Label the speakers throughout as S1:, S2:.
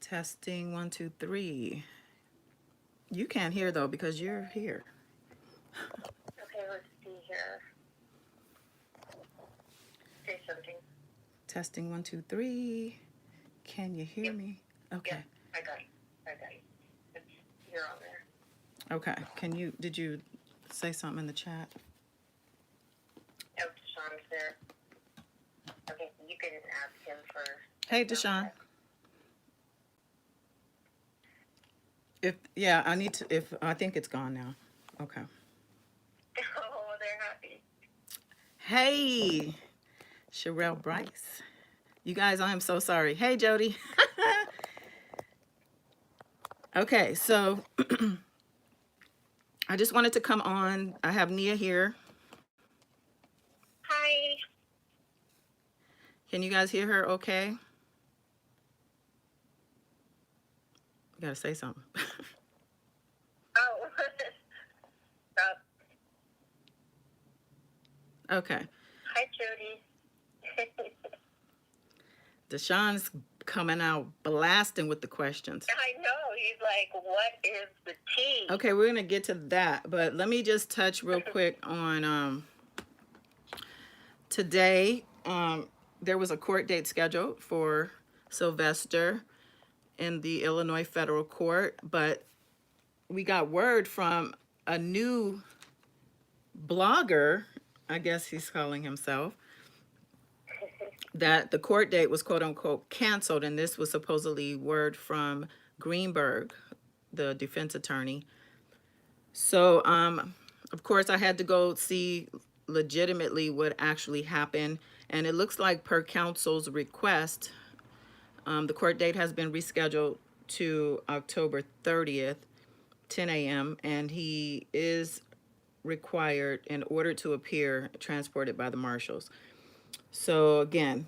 S1: Testing 1, 2, 3. You can't hear though because you're here.
S2: Okay, let's see here. Say something.
S1: Testing 1, 2, 3. Can you hear
S2: Yep.
S1: me? Okay.
S2: Yep, I got it. It's, you're on there.
S1: Okay. Did you say something in the chat?
S2: Oh, Deshaun's there. Okay, you can ask him first.
S1: Hey, Deshaun. I think it's gone now. Okay.
S2: Oh, they're happy.
S1: Hey, Sherelle Bryce. You guys, I am so sorry. Hey, Jody. Okay, so I just wanted to come on. I have Nia here.
S2: Hi.
S1: Can you guys hear her okay? You gotta say something.
S2: Oh. Stop.
S1: Okay.
S2: Hi, Jody.
S1: Deshaun's coming out blasting with the questions.
S2: I know. He's like, what is the tea?
S1: Okay, we're gonna get to that, but let me just touch real quick on today. There was a court date scheduled for Sylvester in the Illinois federal court, but we got word from a new blogger, I guess he's calling himself, that the court date was quote unquote canceled, and this was supposedly word from Greenberg, the defense attorney. So of course I had to go see legitimately what actually happened, and it looks like per counsel's request, the court date has been rescheduled to October 30th, 10 a.m., and he is required, in order to appear, transported by the marshals. So again,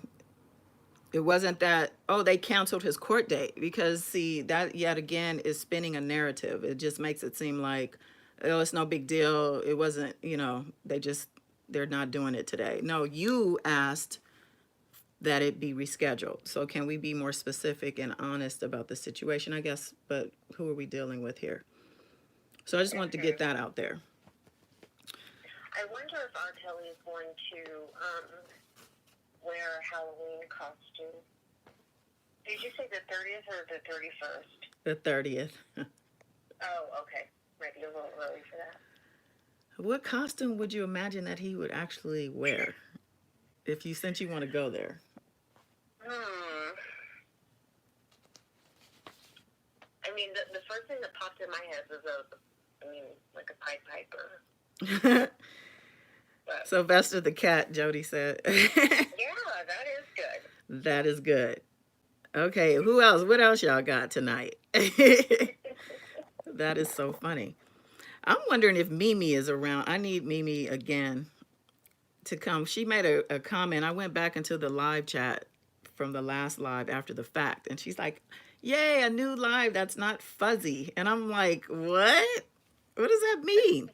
S1: it wasn't that, oh, they canceled his court date, because see, that yet again is spinning a narrative. It just makes it seem like, oh, it's no big deal. It wasn't, they're not doing it today. No, you asked that it be rescheduled. So can we be more specific and honest about the situation, I guess, but who are we dealing with here? So I just wanted to get that out there.
S2: I wonder if R. Kelly is going to wear a Halloween costume. Did you say the 30th or the 31st?
S1: The 30th.
S2: Oh, okay. Might be a little early for that.
S1: What costume would you imagine that he would actually wear, since you want to go there?
S2: I mean, the first thing that popped in my head was like a Pied Piper.
S1: Sylvester the cat, Jody said.
S2: Yeah, that is good.
S1: That is good. Okay, who else? What else y'all got tonight? That is so funny. I'm wondering if Mimi is around. I need Mimi again to come. She made a comment. I went back into the live chat from the last live after the fact, and she's like, yay, a new live that's not fuzzy. And I'm like, what? What does that mean?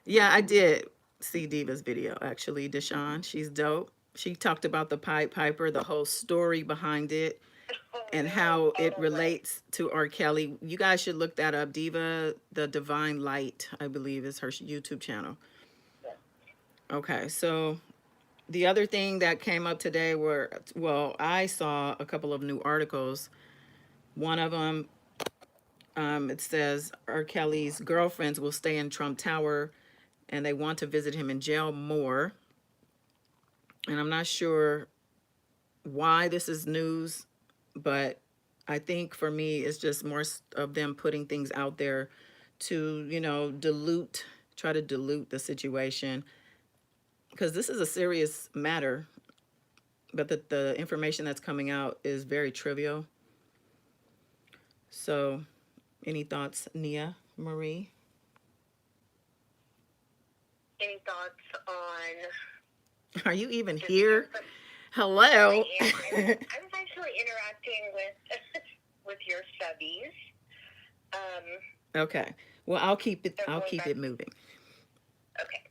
S1: Yeah, I did see Diva's video, actually, Deshaun. She's dope. She talked about the Pied Piper, the whole story behind it, and how it relates to R. Kelly. You guys should look that up. Diva, the Divine Light, I believe, is her YouTube channel. Okay, so the other thing that came up today I saw a couple of new articles. One of them, it says R. Kelly's girlfriends will stay in Trump Tower and they want to visit him in jail more. And I'm not sure why this is news, but I think for me, it's just more of them putting things out there to, try to dilute the situation. Because this is a serious matter, but the information that's coming out is very trivial. So, any thoughts, Nia Marie?
S2: Any thoughts on...
S1: Are you even here? Hello.
S2: I am. I was actually interacting with your subbies.
S1: Okay. Well, I'll keep it moving.
S2: Okay.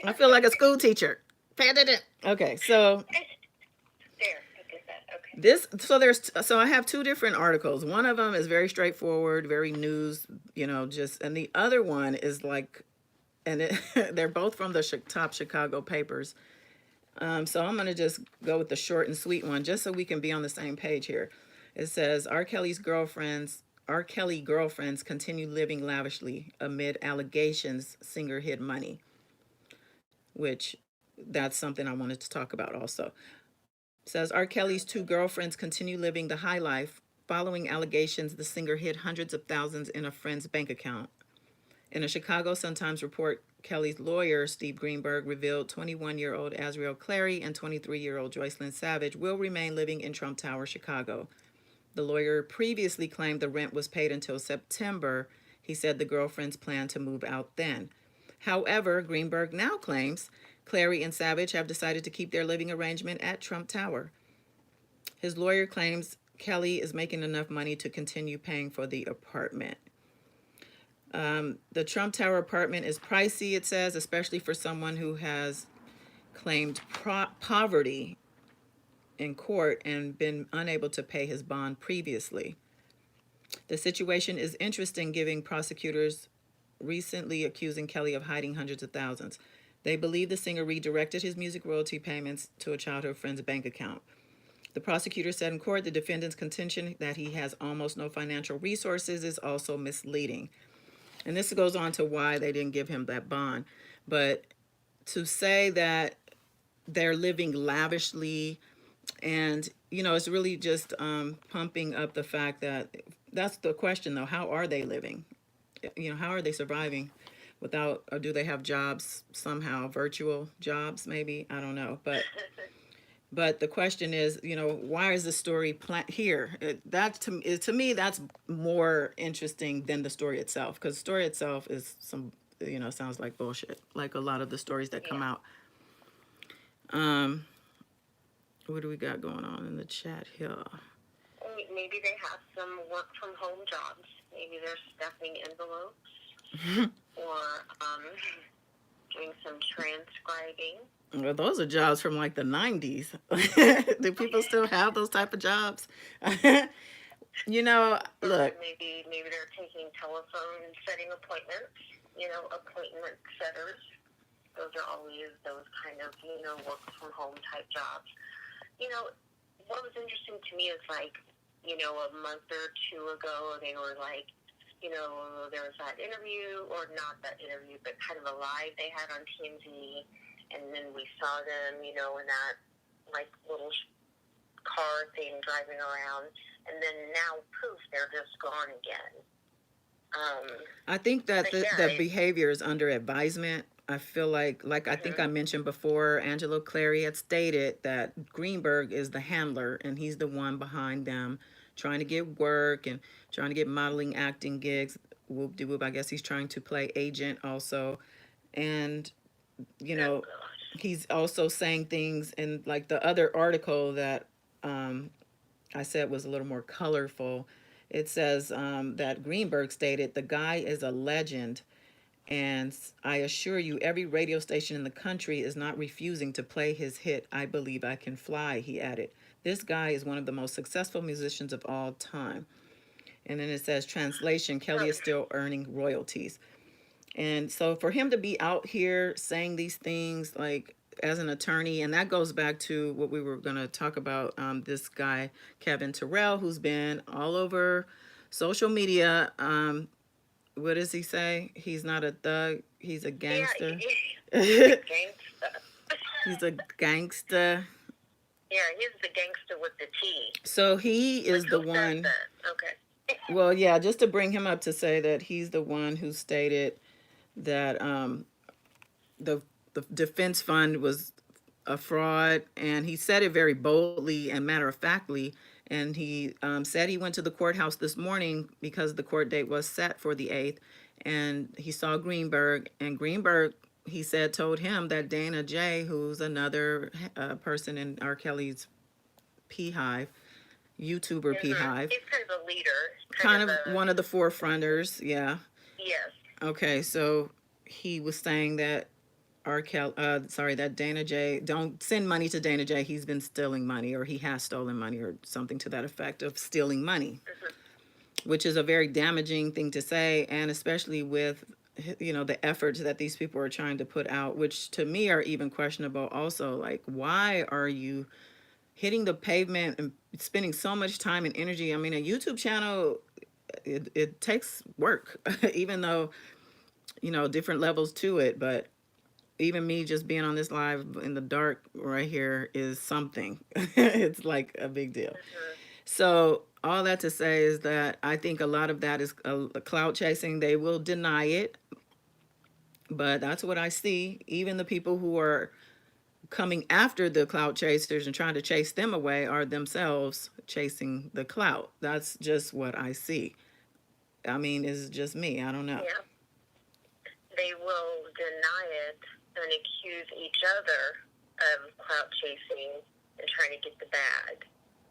S1: I feel like a school teacher. Pay attention. Okay, so So I have two different articles. One of them is very straightforward, very news, just, and the other one is like, they're both from the top Chicago papers. So I'm going to just go with the short and sweet one, just so we can be on the same page here. It says R. Kelly girlfriends continue living lavishly amid allegations singer hid money, which that's something I wanted to talk about also. It says R. Kelly's two girlfriends continue living the high life following allegations the singer hid hundreds of thousands in a friend's bank account. In a Chicago Sun-Times report, Kelly's lawyer, Steve Greenberg, revealed 21-year-old Angelo Clary and 23-year-old Joycelyn Savage will remain living in Trump Tower, Chicago. The lawyer previously claimed the rent was paid until September. He said the girlfriends planned to move out then. However, Greenberg now claims Clary and Savage have decided to keep their living arrangement at Trump Tower. His lawyer claims Kelly is making enough money to continue paying for the apartment. The Trump Tower apartment is pricey, it says, especially for someone who has claimed poverty in court and been unable to pay his bond previously. The situation is interesting, given prosecutors recently accusing Kelly of hiding hundreds of thousands. They believe the singer redirected his music royalty payments to a childhood friend's bank account. The prosecutor said in court the defendant's contention that he has almost no financial resources is also misleading. And this goes on to why they didn't give him that bond. But to say that they're living lavishly, and, it's really just pumping up the fact that that's the question, though. How are they living? How are they surviving without, or do they have jobs somehow, virtual jobs maybe? I don't know. But the question is, why is the story here? To me, that's more interesting than the story itself, because the story itself is sounds like bullshit, like a lot of the stories that come out. What do we got going on in the chat here?
S2: Maybe they have some work from home jobs. Maybe they're stuffing envelopes or doing some transcribing.
S1: Well, those are jobs from like the 90s. Do people still have those type of jobs? Look.
S2: Maybe they're taking telephone and setting appointments, appointment setters. Those are always those kind of, work from home type jobs. What was interesting to me is like, a month or two ago, they were like, there was that interview, or not that interview, but kind of a live they had on TMZ. And then we saw them, in that, like, little car thing driving around. And then now, poof, they're just gone again.
S1: I think that the behavior is under advisement. I feel like I think I mentioned before, Angelo Clary had stated that Greenberg is the handler, and he's the one behind them trying to get work and trying to get modeling, acting gigs. Whoop-de-whoop. I guess he's trying to play agent also. And he's also saying things in like the other article that I said was a little more colorful. It says that Greenberg stated, the guy is a legend, and I assure you every radio station in the country is not refusing to play his hit, I Believe I Can Fly, he added. This guy is one of the most successful musicians of all time. And then it says, translation, Kelly is still earning royalties. And so for him to be out here saying these things, like as an attorney, and that goes back to what we were going to talk about, this guy, Kevin Terrell, who's been all over social media. What does he say? He's not a thug. He's a gangster.
S2: Yeah,
S1: He's a gangster.
S2: Yeah, he's the gangster with the T.
S1: So he is the one.
S2: Okay.
S1: Well, yeah, just to bring him up to say that he's the one who stated that the defense fund was a fraud, and he said it very boldly and matter-of-factly. And he said he went to the courthouse this morning because the court date was set for the 8th, and he saw Greenberg, and Greenberg, he said, told him that Dana J., who's another person in R. Kelly's Peehive, YouTuber Peehive.
S2: He's kind of a leader.
S1: Kind of one of the forefronters, yeah.
S2: Yes.
S1: Okay, so he was saying that R. Kelly, sorry, that Dana J. Don't send money to Dana J. He's been stealing money, or he has stolen money, or something to that effect of stealing money,
S2: Mhm.
S1: which is a very damaging thing to say, and especially with the efforts that these people are trying to put out, which to me are even questionable. Also, like, why are you hitting the pavement and spending so much time and energy? I mean, a YouTube channel, it takes work, even though different levels to it, but even me just being on this live in the dark right here is something. It's like a big deal.
S2: Mhm.
S1: So all that to say is that I think a lot of that is a clout chasing. They will deny it, but that's what I see. Even the people who are coming after the clout chasers and trying to chase them away are themselves chasing the clout. That's just what I see. I mean, it's just me. I don't know.
S2: Yeah. They will deny it and accuse each other of clout chasing and trying to get the bag.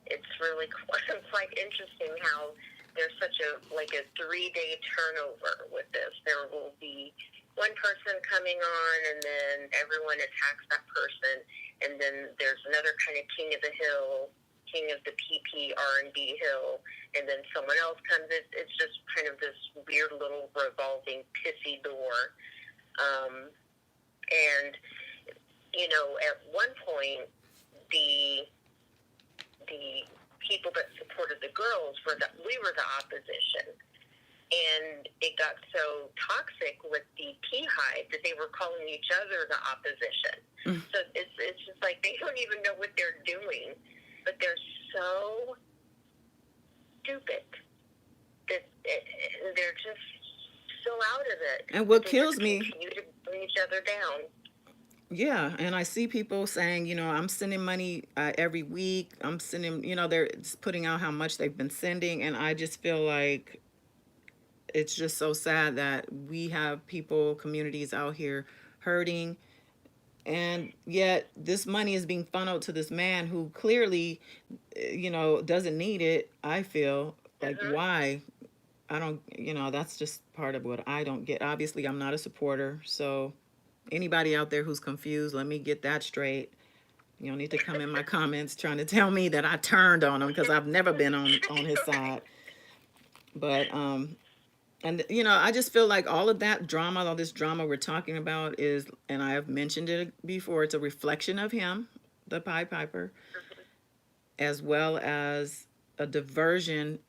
S2: It's really it's like interesting how there's such a 3-day turnover with this. There will be one person coming on, and then everyone attacks that person, and then there's another kind of king of the hill, king of the PP R&B hill, and then someone else comes. It's just kind of this weird little revolving pissy door. And at one point, the people that supported the girls we were the opposition, and it got so toxic with the Peehive that they were calling each other the opposition. So it's just like they don't even know what they're doing, but they're so stupid that they're just so out of it.
S1: And what
S2: They
S1: kills
S2: just
S1: me,
S2: continue to bring each other down.
S1: yeah, and I see people saying, I'm sending money every week. I'm sending, they're putting out how much they've been sending, and I just feel like it's just so sad that we have people, communities out here hurting, and yet this money is being funneled to this man who clearly, doesn't need it. I feel like,
S2: Mm-hmm.
S1: why? I don't, that's just part of what I don't get. Obviously, I'm not a supporter, so anybody out there who's confused, let me get that straight. You don't need to come in my comments trying to tell me that I turned on him, because I've never been on his side. But and I just feel like all of that drama, all this drama we're talking about is, and I have mentioned it before, it's a reflection of him, the Pied Piper,
S2: Mm-hmm.
S1: as well as a diversion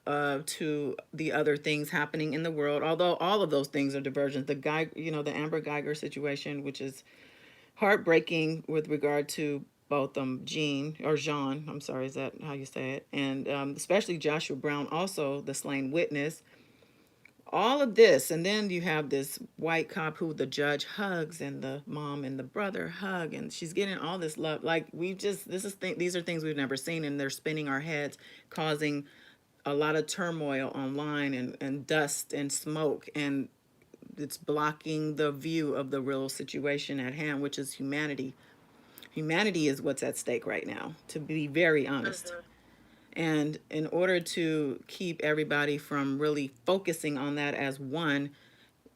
S1: to the other things happening in the world. Although all of those things are diversions. The guy, the Amber Geiger situation, which is heartbreaking with regard to both Jean, I'm sorry, is that how you say it? And especially Joshua Brown, also the slain witness. All of this, and then you have this white cop who the judge hugs, and the mom and the brother hug, and she's getting all this love. Like, these are things we've never seen, and they're spinning our heads, causing a lot of turmoil online, and dust and smoke, and it's blocking the view of the real situation at hand, which is humanity. Humanity is what's at stake right now, to be very honest.
S2: Mm-hmm.
S1: And in order to keep everybody from really focusing on that as one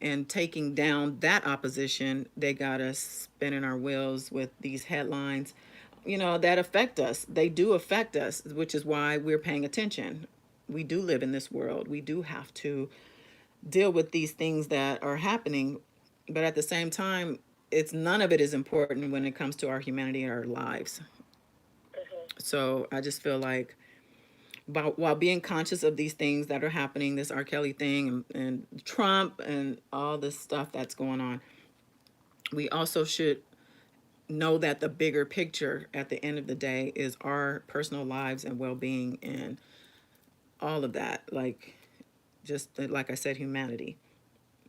S1: and taking down that opposition, they got us spinning our wheels with these headlines, that affect us. They do affect us, which is why we're paying attention. We do live in this world. We do have to deal with these things that are happening, but at the same time, it's none of it is important when it comes to our humanity and our lives.
S2: Mm-hmm.
S1: So I just feel like, while being conscious of these things that are happening, this R. Kelly thing, and Trump and all this stuff that's going on, we also should know that the bigger picture at the end of the day is our personal lives and well-being, and all of that. Like, just like I said, humanity.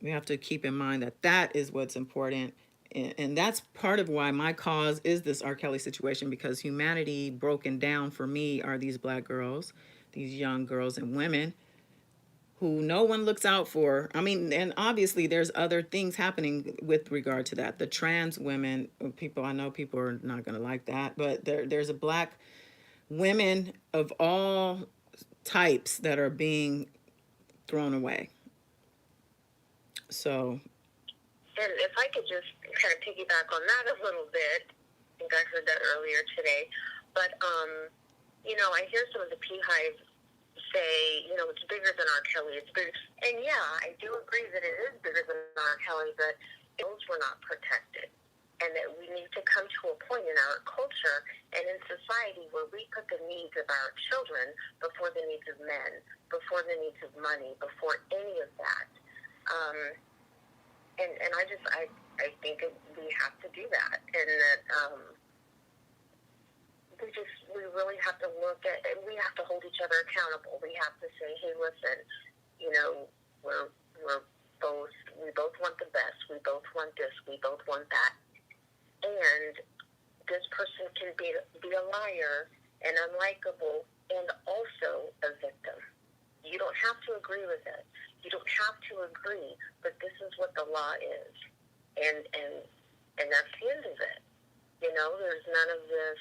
S1: We have to keep in mind that that is what's important. And that's part of why my cause is this R. Kelly situation, because humanity broken down for me are these black girls, these young girls and women who no one looks out for. I mean, and obviously there's other things happening with regard to that. The trans women, people, I know people are not going to like that, but there's a black women of all types that are being thrown away. So
S2: And if I could just kind of piggyback on that a little bit, I think I heard that earlier today, but, you know, I hear some of the Peehive say, you know, it's bigger than R. Kelly. It's bigger. And yeah, I do agree that it is bigger than R. Kelly, but those were not protected. And that we need to come to a point in our culture and in society where we put the needs of our children before the needs of men, before the needs of money, before any of that. And I think we have to do that. And that, we really have to look at, and we have to hold each other accountable. We have to say, hey, listen, you know, we both want the best. We both want this. We both want that. And this person can be a liar and unlikable and also a victim. You don't have to agree with it. You don't have to agree, but this is what the law is. And that's the end of it. You know, there's none of this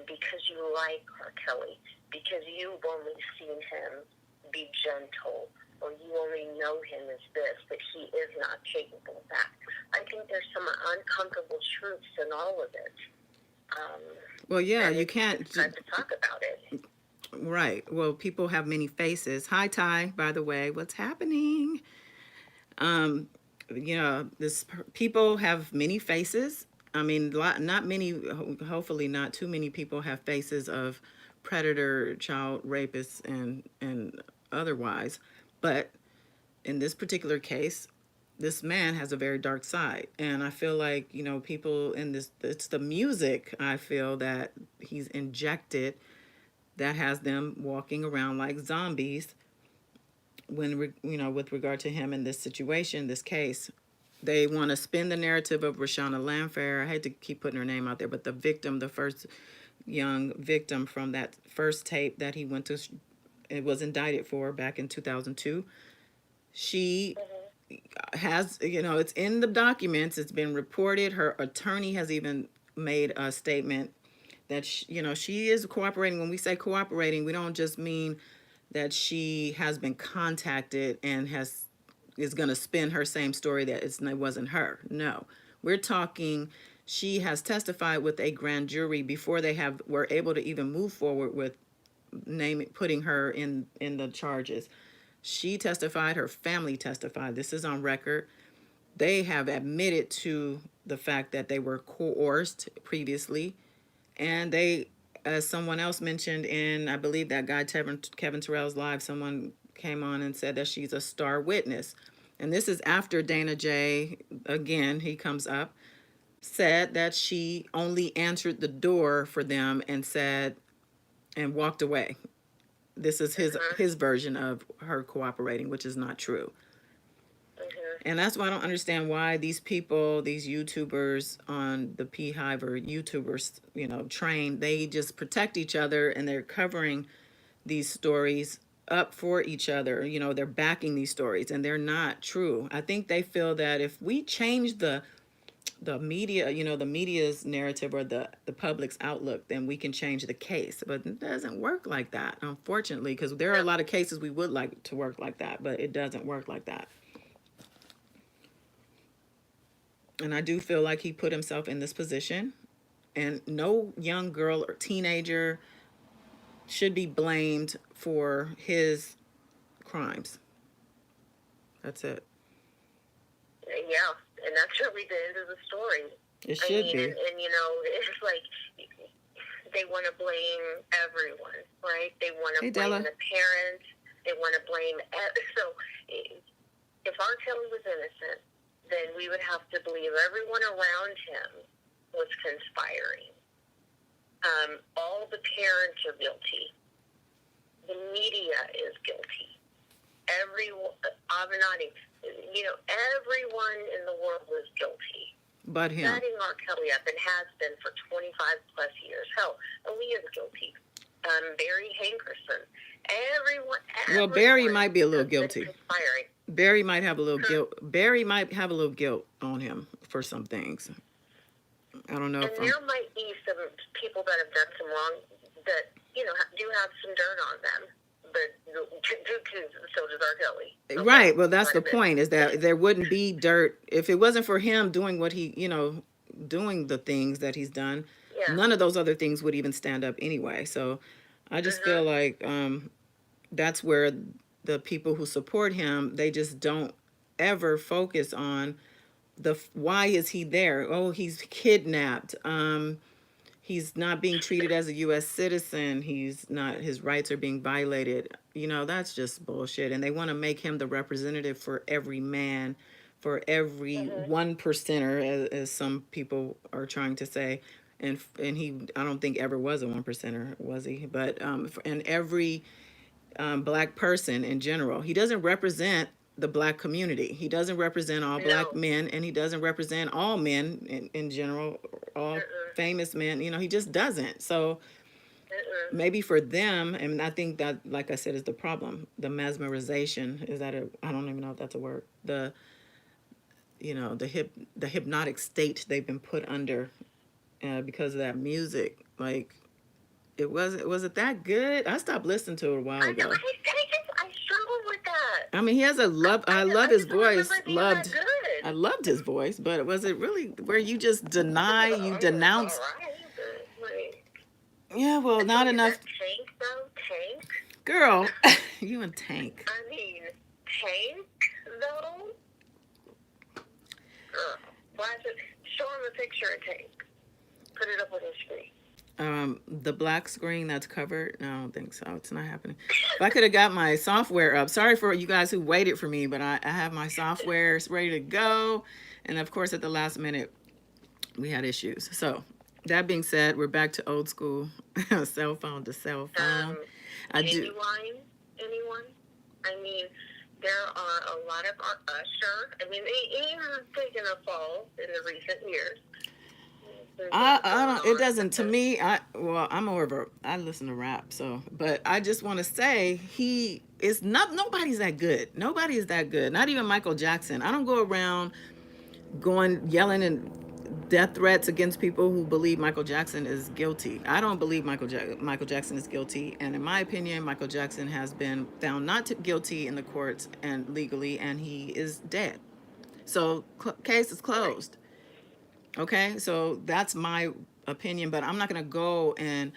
S2: because you like R. Kelly, because you've only seen him be gentle, or you only know him as this, but he is not capable of that. I think there's some uncomfortable truths in all of it.
S1: Well, yeah, you can't.
S2: It's time to talk about it.
S1: Right. Well, people have many faces. Hi, Ty, by the way. What's happening? You know, people have many faces. I mean, not many, hopefully not too many people have faces of predator, child rapists, and otherwise. But in this particular case, this man has a very dark side. And I feel like, you know, people in this, it's the music, I feel, that he's injected that has them walking around like zombies when, you know, with regard to him in this situation, this case. They want to spin the narrative of Rashana Landfair. I hate to keep putting her name out there, but the victim, the first young victim from that first tape that he went to, it was indicted for back in 2002. She has, you know, it's in the documents. It's been reported. Her attorney has even made a statement that, you know, she is cooperating. When we say cooperating, we don't just mean that she has been contacted and is going to spin her same story that it wasn't her. No, we're talking, she has testified with a grand jury before they were able to even move forward with putting her in the charges. She testified, her family testified. This is on record. They have admitted to the fact that they were coerced previously, and they, as someone else mentioned in, I believe that guy Kevin Terrell's live, someone came on and said that she's a star witness. And this is after Dana J, again, he comes up, said that she only answered the door for them and walked away. This is his version of her cooperating, which is not true. And that's why I don't understand why these people, these YouTubers on the Peehive, or YouTubers, you know, trained, they just protect each other and they're covering these stories up for each other. You know, they're backing these stories and they're not true. I think they feel that if we change the media, you know, the media's narrative or the public's outlook, then we can change the case. But it doesn't work like that, unfortunately, because there are a lot of cases we would like to work like that, but it doesn't work like that. And I do feel like he put himself in this position, and no young girl or teenager should be blamed for his crimes. That's it.
S2: Yeah, and that's really the end of the story.
S1: It should be.
S2: And you know, it's like they want to blame everyone, right? They want to blame the parents. They want to blame. So if R. Kelly was innocent, then we would have to believe everyone around him was conspiring. All the parents are guilty. The media is guilty. Everyone, Avenatti, you know, everyone in the world was guilty.
S1: But him.
S2: Setting R. Kelly up, and has been for 25 plus years. Hell, Aaliyah's guilty. Barry Hankerson. Everyone.
S1: Well, Barry might be a little guilty.
S2: Conspiring.
S1: Barry might have a little guilt. Barry might have a little guilt on him for some things. I don't know.
S2: And there might be some people that have done some wrong that, you know, do have some dirt on them. so does R. Kelly. Okay?
S1: Right. Well, that's
S2: Quite a
S1: the
S2: bit.
S1: point, is that there wouldn't be dirt if it wasn't for him doing what he, doing the things that he's done.
S2: Yeah.
S1: None of those other things would even stand up anyway. So I just feel like that's where the people who support him, they just don't ever focus on why is he there? Oh, he's kidnapped. He's not being treated as a U.S. citizen. He's not. His rights are being violated. That's just bullshit. And they want to make him the representative for every man, for every one percenter, as some people are trying to say. And he, I don't think ever was a one percenter, was he? But and every black person in general. He doesn't represent the black community. He doesn't represent all black men, and he doesn't represent all men in general, all famous men. He just doesn't. So maybe for them, and I think that, like I said, is the problem. The mesmerization, is that I don't even know if that's a word. The hypnotic state they've been put under because of that music. Like, was it that good? I stopped listening to it a while ago.
S2: I struggle with that.
S1: I mean, he has I love his voice.
S2: I
S1: loved his voice, but was it really where you just denounce? Yeah, well, not enough.
S2: Tank, though? Tank?
S1: Girl, you and Tank.
S2: I mean, Tank, though? Girl, show him a picture of Tank. Put it up on his screen.
S1: The black screen that's covered, no, I don't think so. It's not happening. If I could have got my software up, sorry for you guys who waited for me, but I have my software ready to go. And of course, at the last minute, we had issues. So that being said, we're back to old school, cell phone to cell phone.
S2: Anyone? I mean, there are a lot of Usher. I mean, he's taken a fall in the recent years.
S1: I don't. It doesn't to me. I'm more of I listen to rap, so. But I just want to say he is not. Nobody's that good. Nobody is that good. Not even Michael Jackson. I don't go around yelling and death threats against people who believe Michael Jackson is guilty. I don't believe Michael Jackson is guilty, and in my opinion, Michael Jackson has been found not guilty in the courts and legally, and he is dead. So case is closed. Okay, so that's my opinion, but I'm not going to go and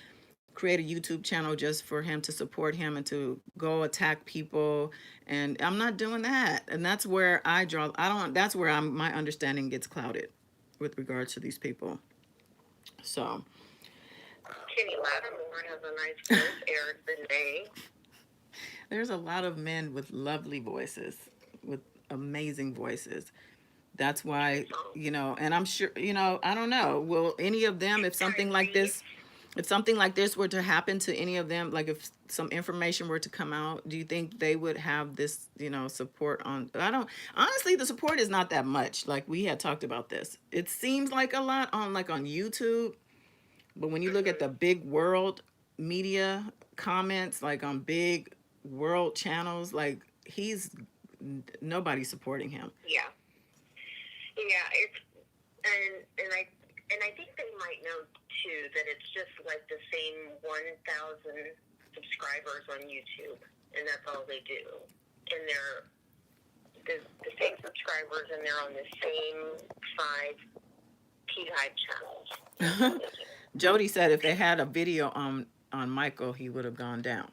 S1: create a YouTube channel just for him to support him and to go attack people. And I'm not doing that. And that's where that's where my understanding gets clouded with regards to these people. So.
S2: Kenny Lattimore has a nice voice, Eric Benet.
S1: There's a lot of men with lovely voices, with amazing voices. That's why, and I'm sure, I don't know. Will any of them, if something like this were to happen to any of them, like if some information were to come out, do you think they would have this, support on? Honestly, the support is not that much. Like we had talked about this. It seems like a lot on YouTube, but when you look at the big world media comments, like on big world channels, like nobody's supporting him.
S2: Yeah. Yeah, and I think they might know too that it's just like the same 1,000 subscribers on YouTube, and that's all they do. And they're the same subscribers, and they're on the same 5 Peehive channels.
S1: Jody said if they had a video on Michael, he would have gone down,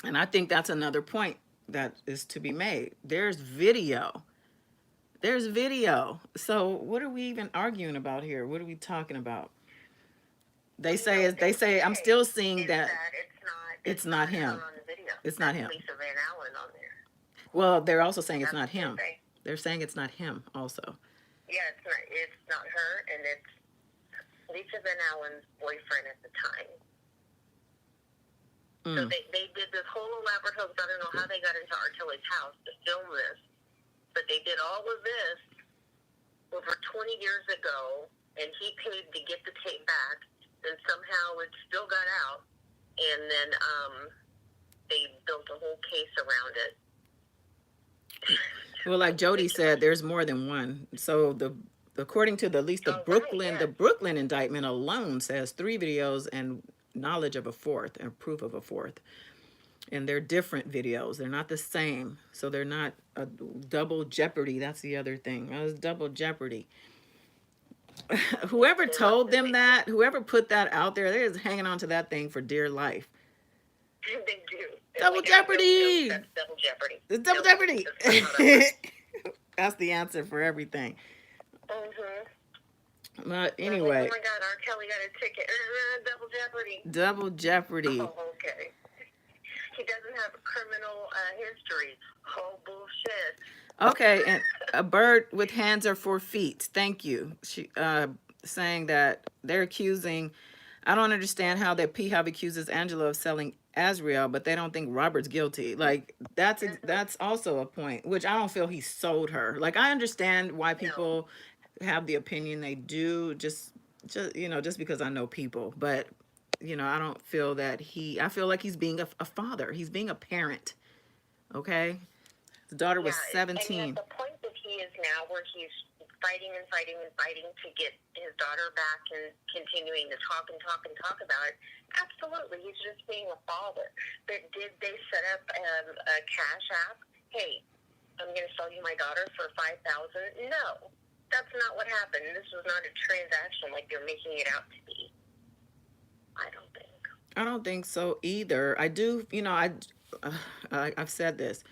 S1: and I think that's another point that is to be made. There's video. So what are we even arguing about here? What are we talking about? They say I'm still seeing that it's not him. It's not him.
S2: Lisa Van Allen on there.
S1: Well, they're also saying it's not him. They're saying it's not him also.
S2: Yeah, it's not her, and it's Lisa Van Allen's boyfriend at the time. So they did this whole elaborate hoax. I don't know how they got into R. Kelly's house to film this. But they did all of this over 20 years ago, and he paid to get the tape back, and somehow it still got out, and then they built a whole case around it.
S1: Well, like Jody said, there's more than one. So according to the Brooklyn indictment alone says 3 videos and knowledge of a 4th and proof of a 4th. and they're different videos. They're not the same, so they're not a double jeopardy. That's the other thing. It was double jeopardy.
S2: Yeah,
S1: Whoever
S2: they're not
S1: told
S2: the
S1: them
S2: same.
S1: that, whoever put that out there, they're just hanging on to that thing for dear life.
S2: They do. They're
S1: Double
S2: like, ah, nope, nope,
S1: jeopardy.
S2: that's double jeopardy.
S1: It's double
S2: Nope,
S1: jeopardy.
S2: that's not how that works.
S1: That's the answer for everything.
S2: Mm-hmm.
S1: But
S2: They're like, oh
S1: anyway,
S2: my God, R. Kelly got a ticket. Double jeopardy.
S1: double jeopardy.
S2: Oh, okay. He doesn't have a criminal history. Oh, bullshit.
S1: Okay, and a bird with hands are for feet. Thank you. She saying that they're accusing. I don't understand how that Peehive accuses Angelo of selling Azrael, but they don't think Robert's guilty. Like that's also a point, which I don't feel he sold her. Like I understand why
S2: No.
S1: people have the opinion they do, just just because I know people, but I don't feel that I feel like he's being a father. He's being a parent. Okay, his daughter was
S2: Yeah, and at
S1: 17.
S2: the point that he is now, where he's fighting and fighting and fighting to get his daughter back and continuing to talk and talk and talk about it, absolutely, he's just being a father. But did they set up a cash app? Hey, I'm going to sell you my daughter for $5,000. No, that's not what happened. This was not a transaction like they're making it out to be. I don't think.
S1: I don't think so either. I do, I've said this.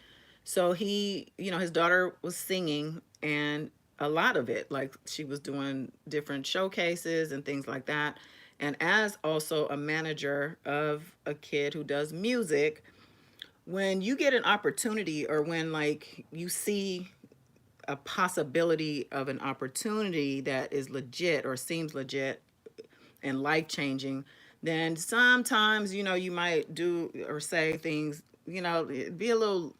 S1: So his daughter was singing, and a lot of it, like she was doing different showcases and things like that. And as also a manager of a kid who does music, when you get an opportunity or when like you see a possibility of an opportunity that is legit or seems legit and life changing, then sometimes you might do or say things, be a little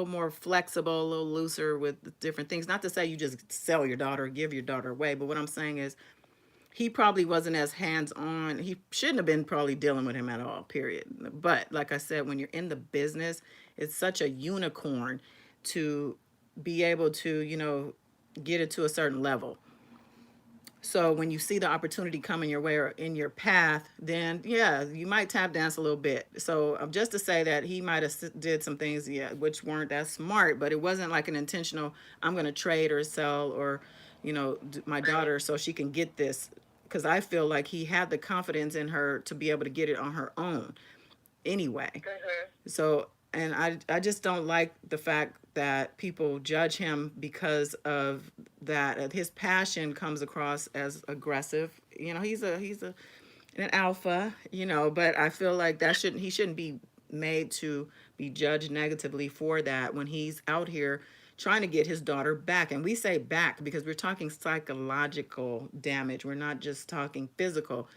S1: more flexible, a little looser with different things. Not to say you just sell your daughter, give your daughter away, but what I'm saying is he probably wasn't as hands on. He shouldn't have been probably dealing with him at all, period. But like I said, when you're in the business, it's such a unicorn to be able to, get it to a certain level. So when you see the opportunity coming your way or in your path, then yeah, you might tap dance a little bit. So just to say that he might have did some things, yeah, which weren't that smart, but it wasn't like an intentional. I'm going to trade or sell or, my
S2: Right.
S1: daughter so she can get this. Because I feel like he had the confidence in her to be able to get it on her own anyway.
S2: Mm-hmm.
S1: So, and I just don't like the fact that people judge him because of that. His passion comes across as aggressive. He's an alpha, but I feel like he shouldn't be made to be judged negatively for that when he's out here trying to get his daughter back. And we say back because we're talking psychological damage. We're not just talking physical.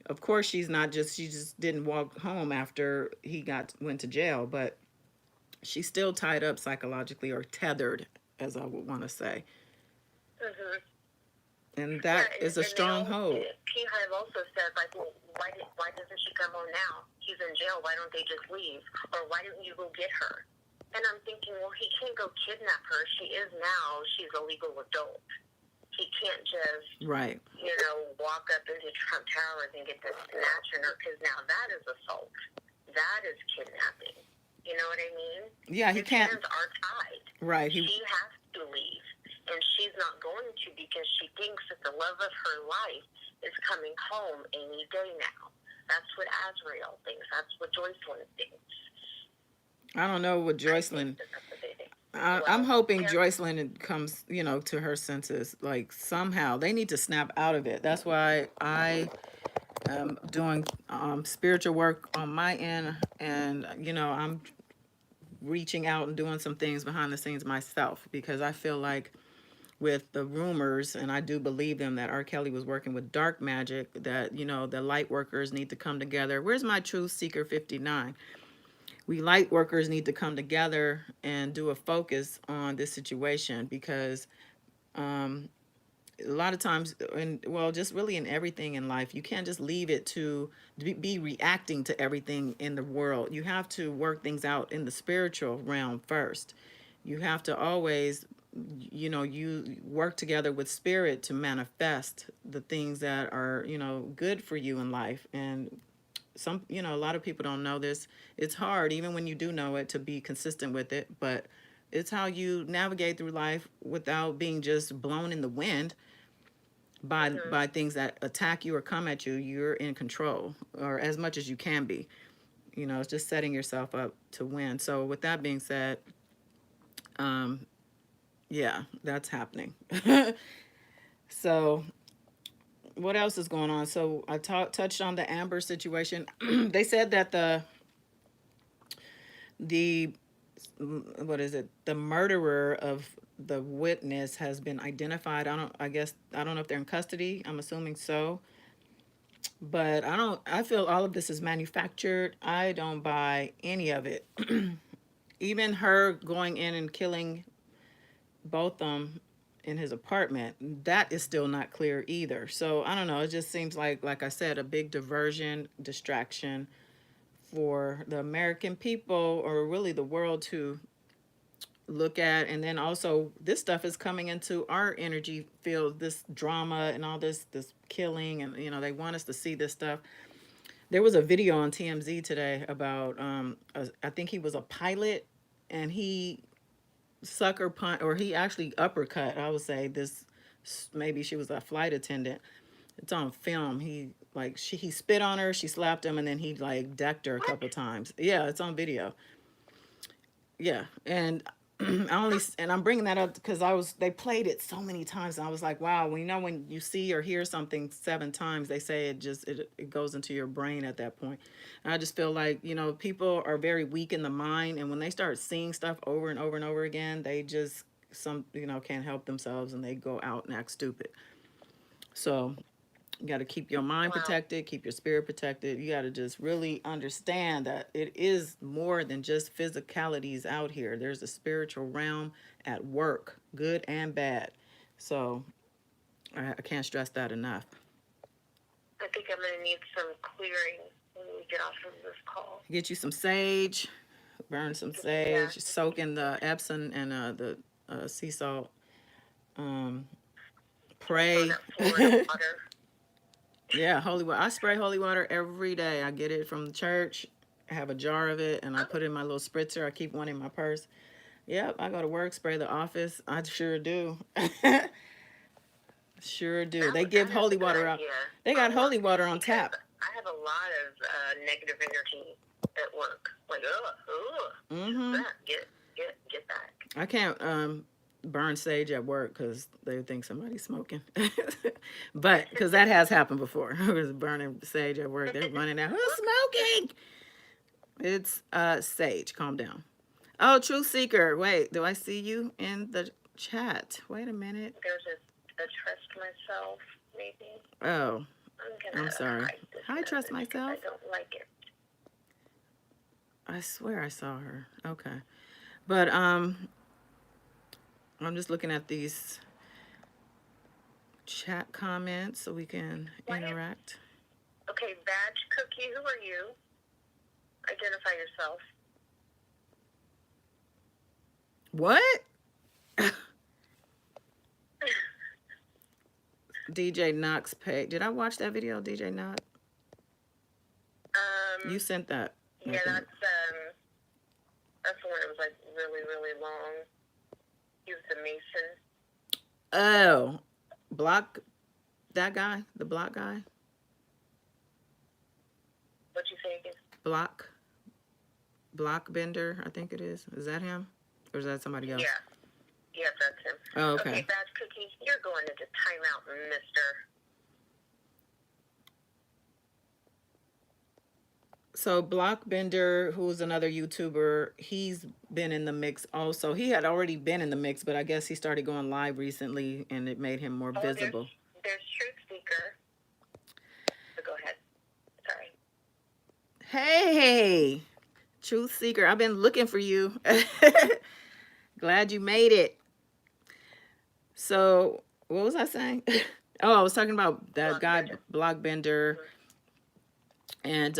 S1: Of course she just didn't walk home after he went to jail, but she's still tied up psychologically or tethered, as I would want to say.
S2: Mm-hmm.
S1: And
S2: Yeah,
S1: that is a
S2: and they
S1: strong
S2: all,
S1: hold.
S2: Peehive also said, like, well, why doesn't she come home now? He's in jail. Why don't they just leave? Or why don't you go get her? And I'm thinking, well, he can't go kidnap her. She is now. She's a legal adult. He can't just,
S1: Right.
S2: walk up into Trump Towers and get this snatching her, because now that is assault. That is kidnapping. You know what I mean?
S1: Yeah, he
S2: His
S1: can't.
S2: hands are tied.
S1: Right.
S2: She has to leave. And she's not going to because she thinks that the love of her life is coming home any day now. That's what Azrael thinks. That's what Joycelyn thinks.
S1: I don't know what
S2: I think
S1: Joycelyn.
S2: that that's what they think.
S1: I'm
S2: Well,
S1: hoping
S2: yeah,
S1: Joycelyn comes, to her senses. Like somehow they need to snap out of it. That's why I am doing spiritual work on my end, and I'm reaching out and doing some things behind the scenes myself because I feel like with the rumors, and I do believe them, that R. Kelly was working with dark magic, that, the light workers need to come together. Where's my truth seeker 59? We light workers need to come together and do a focus on this situation because a lot of times, and well, just really in everything in life, you can't just leave it to be reacting to everything in the world. You have to work things out in the spiritual realm first. You have to always, you work together with spirit to manifest the things that are, good for you in life. And some, you know, a lot of people don't know this. It's hard, even when you do know it, to be consistent with it, but it's how you navigate through life without being just blown in the wind by things that attack you or come at you. You're in control, or as much as you can be. You know, it's just setting yourself up to win. So with that being said, um, yeah, that's happening. So what else is going on? So I touched on the Amber situation. They said that the what is it? The murderer of the witness has been identified. I don't know if they're in custody. I'm assuming so. But I feel all of this is manufactured. I don't buy any of it. Even her going in and killing both of them in his apartment, that is still not clear either. So I don't know. It just seems like I said, a big diversion, distraction for the American people, or really the world, to look at. And then also, this stuff is coming into our energy field, this drama and all this killing, and you know, they want us to see this stuff. There was a video on TMZ today about I think he was a pilot, and he sucker punch, or he actually uppercut, I would say, this, maybe she was a flight attendant. It's on film. He spit on her, she slapped him, and then he like decked her a couple times. Yeah, it's on video. Yeah, and I'm bringing that up because they played it so many times, and I was like, wow. Well, you know, when you see or hear something 7 times, they say it goes into your brain at that point. And I just feel like, you know, people are very weak in the mind, and when they start seeing stuff over and over and over again, they just can't help themselves, and they go out and act stupid. So you got to keep your mind
S2: Wow.
S1: protected, keep your spirit protected. You got to just really understand that it is more than just physicalities out here. There's a spiritual realm at work, good and bad. So I can't stress that enough.
S2: I think I'm going to need some clearing when we get off of this call.
S1: Get you some sage, burn some sage, soak in the Epsom and the sea salt. Pray. Yeah, holy water. I spray holy water every day. I get it from the church. I have a jar of it, and I put it in my little spritzer. I keep one in my purse. Yep, I go to work, spray the office. I sure do. Sure do. They give holy water out. They got holy water on tap.
S2: I have a lot of negative energy at work. Like, get back.
S1: I can't burn sage at work because they think somebody's smoking. But because that has happened before. I was burning sage at work. They're running out. Who's smoking? It's sage. Calm down. Oh, Truth Seeker. Wait, do I see you in the chat? Wait a minute.
S2: There's a trust myself, maybe.
S1: Oh, I'm sorry. Hi, trust myself.
S2: I don't like it.
S1: I swear I saw her. Okay. But I'm just looking at these chat comments so we can interact.
S2: Okay, Badge Cookie, who are you? Identify yourself.
S1: What? DJ Knox page. Did I watch that video, DJ Knox? You sent that.
S2: Yeah, that's the one that was like really, really long. He was the Mason.
S1: Oh, that guy, the block guy.
S2: What'd you say again?
S1: Block bender, I think it is. Is that him? Or is that somebody else?
S2: Yeah, that's him.
S1: Oh, okay.
S2: Okay, Badge Cookie, you're going into timeout, mister.
S1: So Blockbender, who's another YouTuber, he's been in the mix also. He had already been in the mix, but I guess he started going live recently, and it made him more visible.
S2: There's Truth Seeker. So go ahead. Sorry.
S1: Hey, Truth Seeker, I've been looking for you. Glad you made it. So what was I saying? Oh, I was talking about that guy, Blockbender, and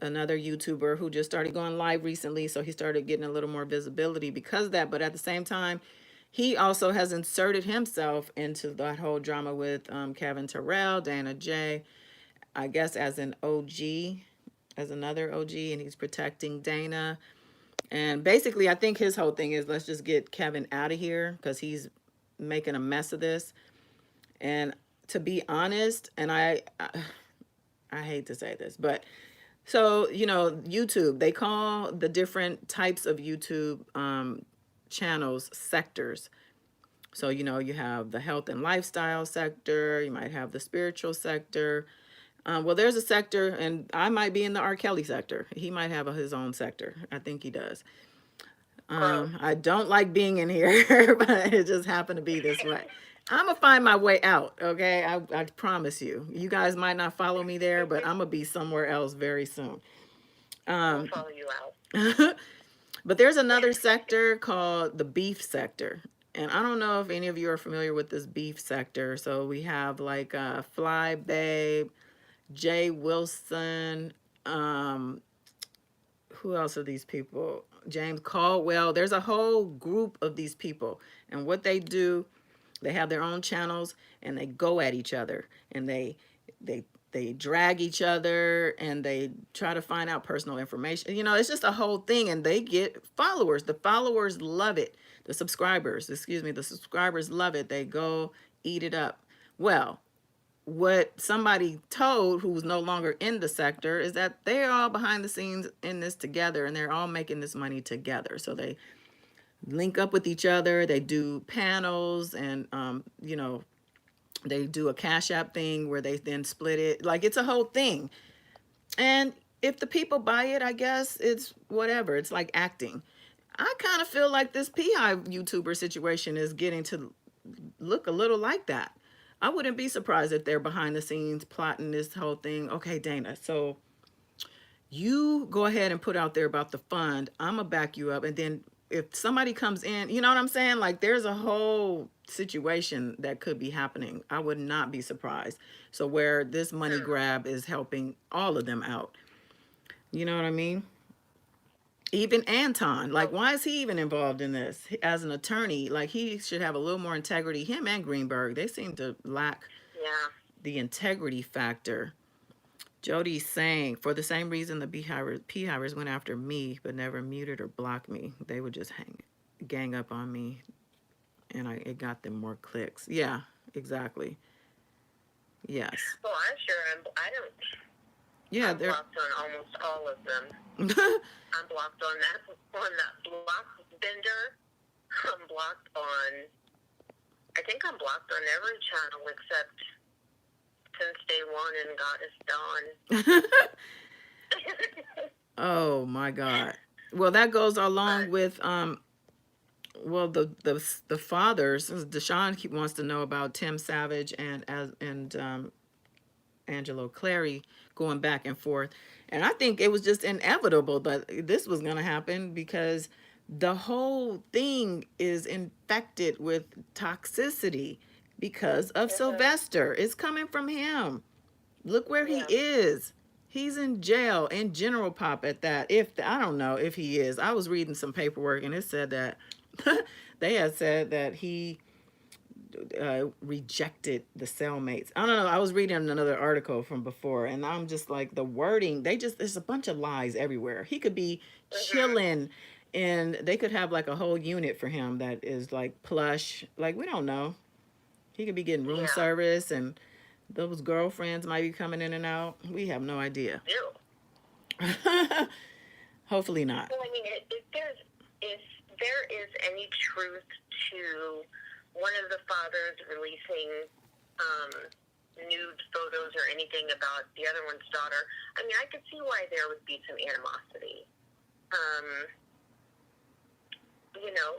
S1: another YouTuber who just started going live recently. So he started getting a little more visibility because of that. But at the same time, he also has inserted himself into that whole drama with Kevin Terrell, Dana J, I guess as an OG as another OG, and he's protecting Dana. And basically, I think his whole thing is let's just get Kevin out of here because he's making a mess of this. And to be honest, and I hate to say this, but so YouTube, they call the different types of YouTube channels sectors. So you have the health and lifestyle sector. You might have the spiritual sector. Well, there's a sector, and I might be in the R. Kelly sector. He might have his own sector. I think he does. I don't like being in here, but it just happened to be this way. I'm gonna find my way out, okay? I promise you. You guys might not follow me there, but I'm gonna be somewhere else very soon.
S2: We'll follow you out.
S1: But there's another sector called the beef sector. And I don't know if any of you are familiar with this beef sector. So we have like Fly Babe, Jay Wilson, who else are these people? James Caldwell. There's a whole group of these people. And what they do, they have their own channels and they go at each other and they drag each other and they try to find out personal information. It's just a whole thing, and they get followers. The followers love it. The subscribers love it. They go eat it up. Well, what somebody told who's no longer in the sector is that they're all behind the scenes in this together, and they're all making this money together. So they link up with each other. They do panels, and they do a Cash App thing where they then split it. Like, it's a whole thing. And if the people buy it, I guess it's whatever. It's like acting. I kind of feel like this Peehive YouTuber situation is getting to look a little like that. I wouldn't be surprised if they're behind the scenes plotting this whole thing. Okay, Dana, so you go ahead and put out there about the fund. I'm going to back you up. And then if somebody comes in, you know what I'm saying? Like, there's a whole situation that could be happening. I would not be surprised. So where this money grab is helping all of them out. You know what I mean? Even Anton, like, why is he even involved in this as an attorney? Like, he should have a little more integrity. Him and Greenberg, they seem to lack the integrity factor. Jody's saying, for the same reason the Peehivers went after me, but never muted or blocked me. They would just gang up on me, and it got them more clicks. Yeah, exactly. Yes.
S2: Well, I'm sure I'm blocked on almost all of them. I'm blocked on that block bender. I'm blocked on, I think I'm blocked on every channel except since day one and Goddess Dawn.
S1: Oh my God. Well, that goes along with well, the fathers. Deshaun wants to know about Tim Savage and Angelo Clary going back and forth. And I think it was just inevitable that this was going to happen because the whole thing is infected with toxicity because of Sylvester. It's coming from him. Look where he is. He's in jail, in General Pop at that. I don't know if he is. I was reading some paperwork and it said that they had said that he rejected the cellmates. I don't know. I was reading another article from before, and I'm just like, the wording, there's a bunch of lies everywhere. He could be chilling, and they could have like a whole unit for him that is like plush. Like, we don't know. He could be getting room service, and those girlfriends might be coming in and out. We have no idea. Hopefully not.
S2: Well, I mean, if there is any truth to one of the fathers releasing nude photos or anything about the other one's daughter, I mean, I could see why there would be some animosity.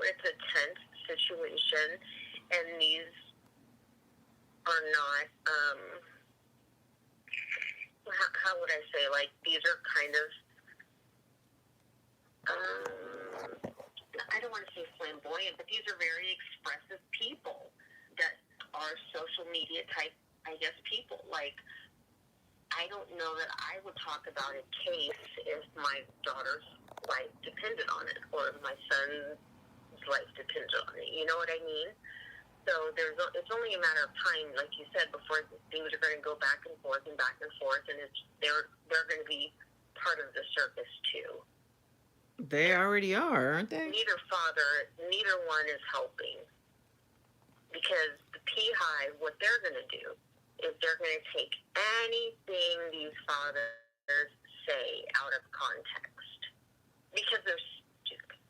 S2: It's a tense situation, and these are not, how would I say, like, these are kind of, I don't want to say flamboyant, but these are very expressive people that are social media type, I guess, people. Like, I don't know that I would talk about a case if my daughter's life depended on it, or my son's life depended on it. You know what I mean? So it's only a matter of time, like you said, before things are going to go back and forth, and they're going to be part of the circus too.
S1: They already are, aren't they?
S2: Neither one is helping. Because the Peehive, what they're going to do is they're going to take anything these fathers say out of context. Because they're stupid.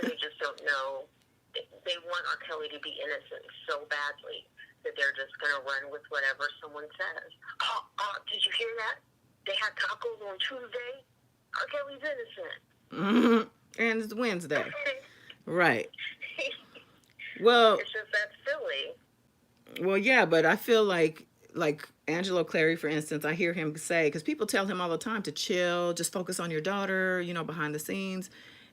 S2: They just don't know. They want R. Kelly to be innocent so badly that they're just going to run with whatever someone says. Did you hear that? They had tacos on Tuesday. R. Kelly's innocent.
S1: Mm-hmm. And it's Wednesday. Right. Well,
S2: it's just that silly.
S1: Well, yeah, but I feel like Angelo Clary, for instance, I hear him say, because people tell him all the time to chill, just focus on your daughter, behind the scenes.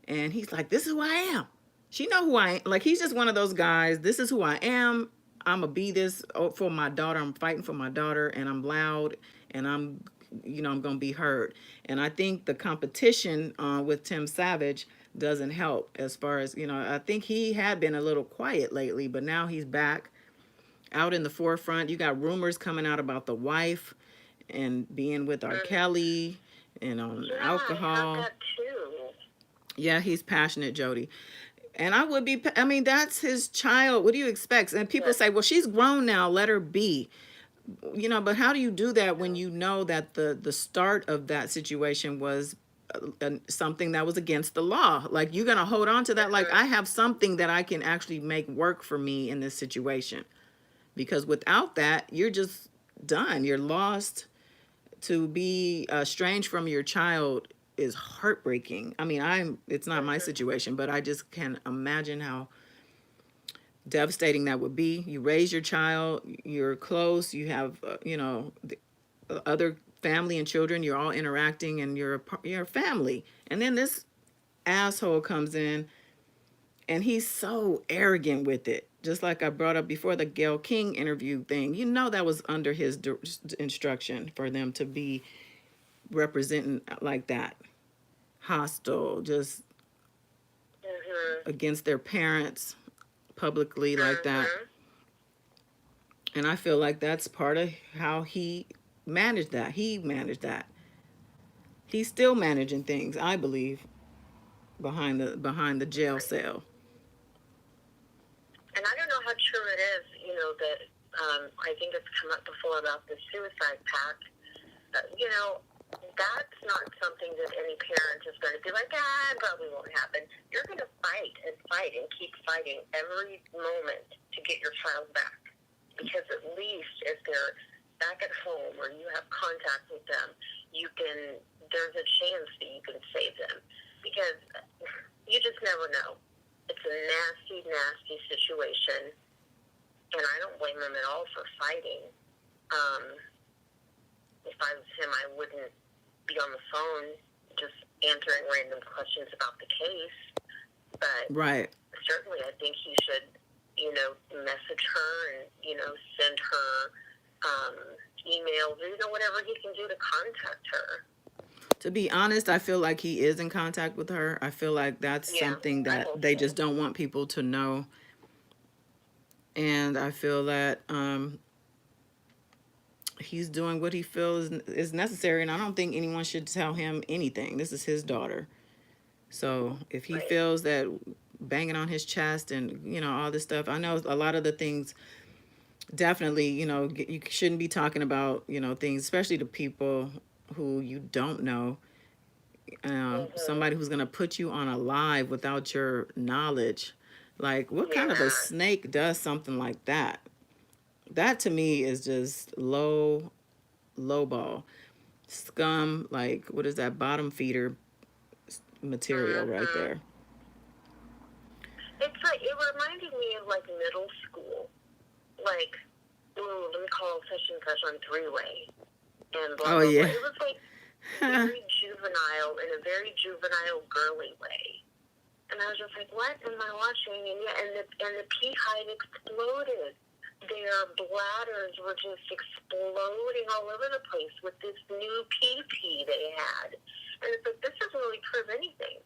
S1: And he's like, this is who I am. She know who I am. Like, he's just one of those guys. This is who I am. I'm going to be this for my daughter. I'm fighting for my daughter, and I'm loud, and I'm going to be heard. And I think the competition with Tim Savage doesn't help as far as, I think he had been a little quiet lately, but now he's back out in the forefront. You got rumors coming out about the wife and being with R. Kelly and on alcohol.
S2: I heard that too.
S1: Yeah, he's passionate, Jody. And I mean, that's his child. What do you expect? And people say, well, she's grown now, let her be. But how do you do that when you know that the start of that situation was something that was against the law? Like, you're going to hold on to that? Like, I have something that I can actually make work for me in this situation. Because without that, you're just done. You're lost. To be estranged from your child is heartbreaking. I mean, it's not my situation, but I just can imagine how devastating that would be. You raise your child, you're close, you have, the other family and children, you're all interacting, and you're a family. And then this asshole comes in, and he's so arrogant with it. Just like I brought up before, the Gayle King interview thing. That was under his instruction for them to be representing like that. Hostile, just against their parents publicly like that. And I feel like that's part of how he managed that. He's still managing things, I believe, behind the jail cell.
S2: And I don't know how true it is, that I think it's come up before about the suicide pact. That's not something that any parent is going to be like, it probably won't happen. You're going to fight and keep fighting every moment to get your child back. Because at least if they're back at home or you have contact with them, there's a chance that you can save them. Because you just never know. It's a nasty, nasty situation, and I don't blame him at all for fighting. If I was him, I wouldn't be on the phone just answering random questions about the case. But certainly I think he should, message her and, send her emails, whatever he can do to contact her.
S1: To be honest, I feel like he is in contact with her. I feel like that's something that they just don't want people to know. And I feel that he's doing what he feels is necessary. And I don't think anyone should tell him anything. This is his daughter. So if he feels that banging on his chest and, all this stuff, I know a lot of the things definitely, you shouldn't be talking about, things, especially to people who you don't know, somebody who's going to put you on a live without your knowledge. Like, what kind of a snake does something like that? That to me is just low ball. Scum, like, what is that, bottom feeder material right there.
S2: It's like, it reminded me of like middle school. Like, let me call such and such on three-way. And blah, blah, blah. It was like very juvenile, in a very juvenile, girly way. And I was just like, what am I watching? And the Peehive exploded. Their bladders were just exploding all over the place with this new pee they had. And it's like, this doesn't really prove anything.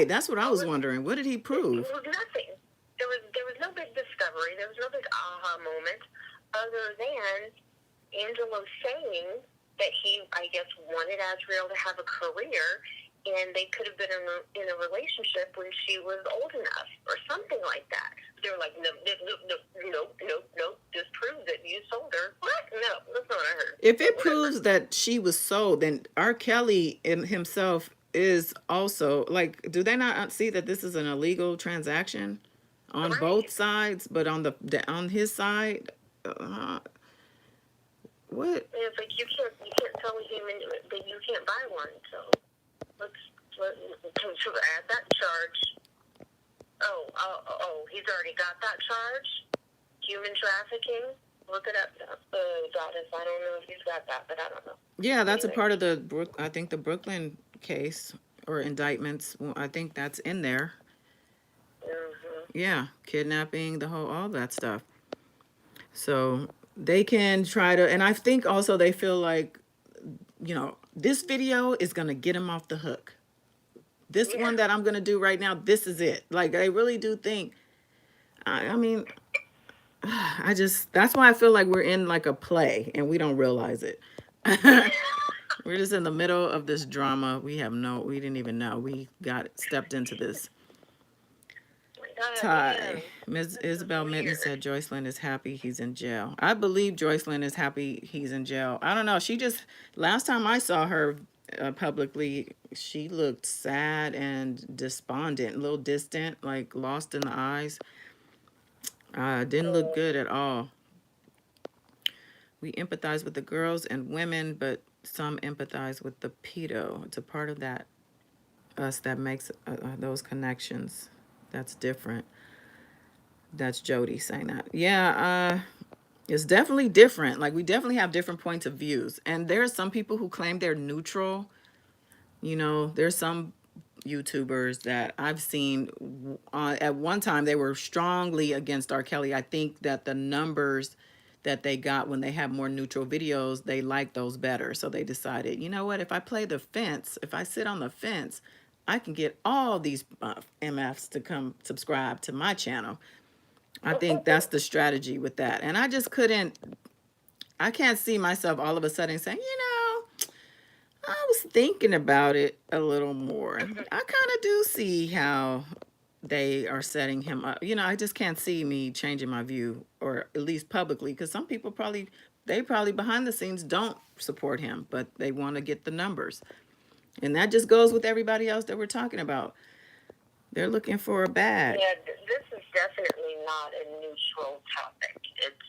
S1: That's what I was wondering. What did he prove?
S2: It was nothing. There was no big discovery. There was no big aha moment other than Angelo saying that he, I guess, wanted Azriel to have a career, and they could have been in a relationship when she was old enough or something like that. They were like, no, this proves that you sold her. What? No, that's not what I heard.
S1: If it proves that she was sold, then R. Kelly himself is also, like, do they not see that this is an illegal transaction on both sides? But on on his side, what?
S2: It's like you can't sell a human, but you can't buy one. So let's add that charge. He's already got that charge. Human trafficking. Look it up. Goddess, I don't know if he's got that, but I don't know.
S1: Yeah, that's a part of I think the Brooklyn case or indictments. Well, I think that's in there.
S2: Mm-hmm.
S1: Yeah, kidnapping, all that stuff. So they can try to, and I think also they feel like, this video is going to get him off the hook. This one that I'm going to do right now, this is it. Like, I really do think, I mean, that's why I feel like we're in like a play and we don't realize it. We're just in the middle of this drama. We didn't even know. We stepped into this. Ty. Ms. Isabel Mitten said Joycelyn is happy he's in jail. I believe Joycelyn is happy he's in jail. I don't know. Last time I saw her publicly, she looked sad and despondent, a little distant, like lost in the eyes. Didn't look good at all. We empathize with the girls and women, but some empathize with the pedo. It's a part of us that makes those connections. That's different. That's Jody saying that. Yeah, it's definitely different. Like, we definitely have different points of views. And there are some people who claim they're neutral. There's some YouTubers that I've seen at one time, they were strongly against R. Kelly. I think that the numbers that they got when they have more neutral videos, they like those better. So they decided, you know what, if I sit on the fence, I can get all these MFs to come subscribe to my channel. I think that's the strategy with that. And I can't see myself all of a sudden saying, I was thinking about it a little more. I kind of do see how they are setting him up. I just can't see me changing my view, or at least publicly, because some people probably behind the scenes don't support him, but they want to get the numbers. And that just goes with everybody else that we're talking about. They're looking for a bag.
S2: Yeah, this is definitely not a neutral topic. It's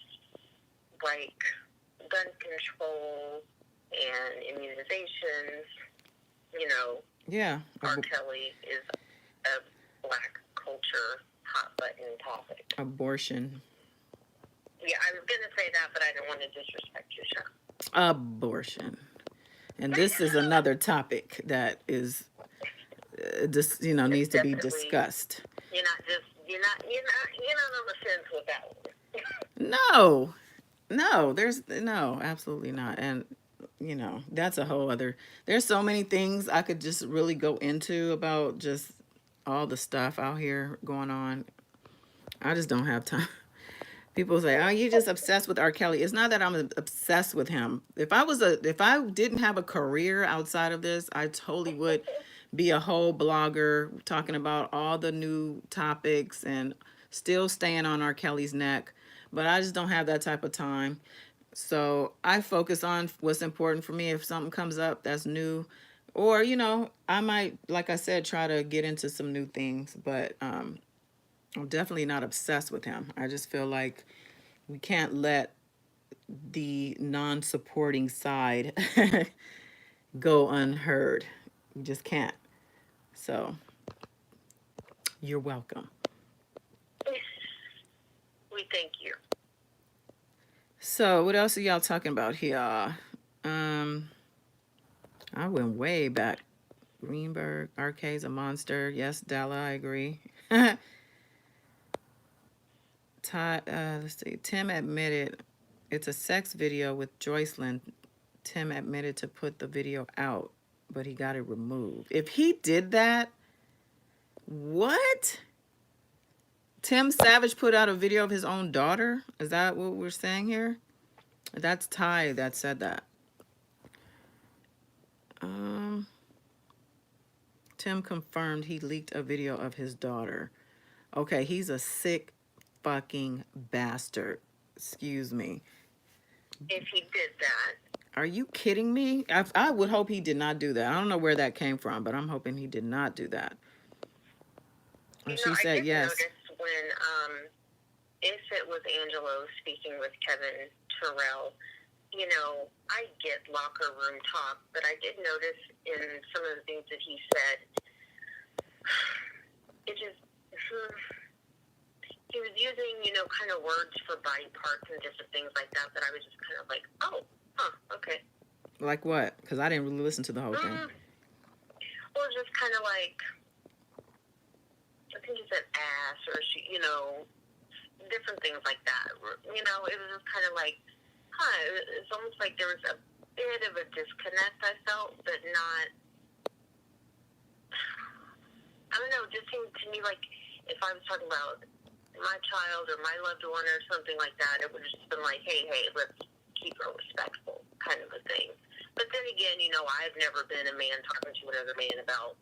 S2: like gun control and immunizations.
S1: Yeah.
S2: R. Kelly is a black culture hot button topic.
S1: Abortion.
S2: Yeah, I was going to say that, but I didn't want to disrespect your show.
S1: Abortion. And this is another topic that is needs to be discussed.
S2: You're not on the fence with that
S1: one. No, absolutely not. And that's a whole other, there's so many things I could just really go into about just all the stuff out here going on. I just don't have time. People say, "Oh, you're just obsessed with R. Kelly." It's not that I'm obsessed with him. If I didn't have a career outside of this, I totally would be a whole blogger talking about all the new topics and still staying on R. Kelly's neck. But I just don't have that type of time. So I focus on what's important for me. If something comes up that's new, or, I might, like I said, try to get into some new things, but I'm definitely not obsessed with him. I just feel like we can't let the non-supporting side go unheard. You just can't. So you're welcome.
S2: We thank you.
S1: So what else are y'all talking about here? I went way back. Greenberg, RK's a monster. Yes, Della, I agree. Let's see. Tim admitted it's a sex video with Joycelyn. Tim admitted to put the video out, but he got it removed. If he did that, what? Tim Savage put out a video of his own daughter? Is that what we're saying here? That's Ty that said that. Um, Tim confirmed he leaked a video of his daughter. Okay, he's a sick fucking bastard. Excuse me.
S2: If he did that.
S1: Are you kidding me? I would hope he did not do that. I don't know where that came from, but I'm hoping he did not do that.
S2: You
S1: And
S2: know,
S1: she
S2: I
S1: said
S2: did
S1: yes.
S2: notice when, if it was Angelo speaking with Kevin Terrell, you know, I get locker room talk, but I did notice in some of the things that he said, it just, he was using, you know, kind of words for body parts and different things like that, that I was just kind of like, oh, huh, okay.
S1: Like what? Because I didn't really listen to the whole thing.
S2: Well, just kind of like, I think he said ass or she, you know, different things like that. You know, it was just kind of like, it's almost like there was a bit of a disconnect, I felt, but not, I don't know, it just seemed to me like if I was talking about my child or my loved one or something like that, it would have just been like, hey, let's keep her respectful kind of a thing. But then again, you know, I've never been a man talking to another man about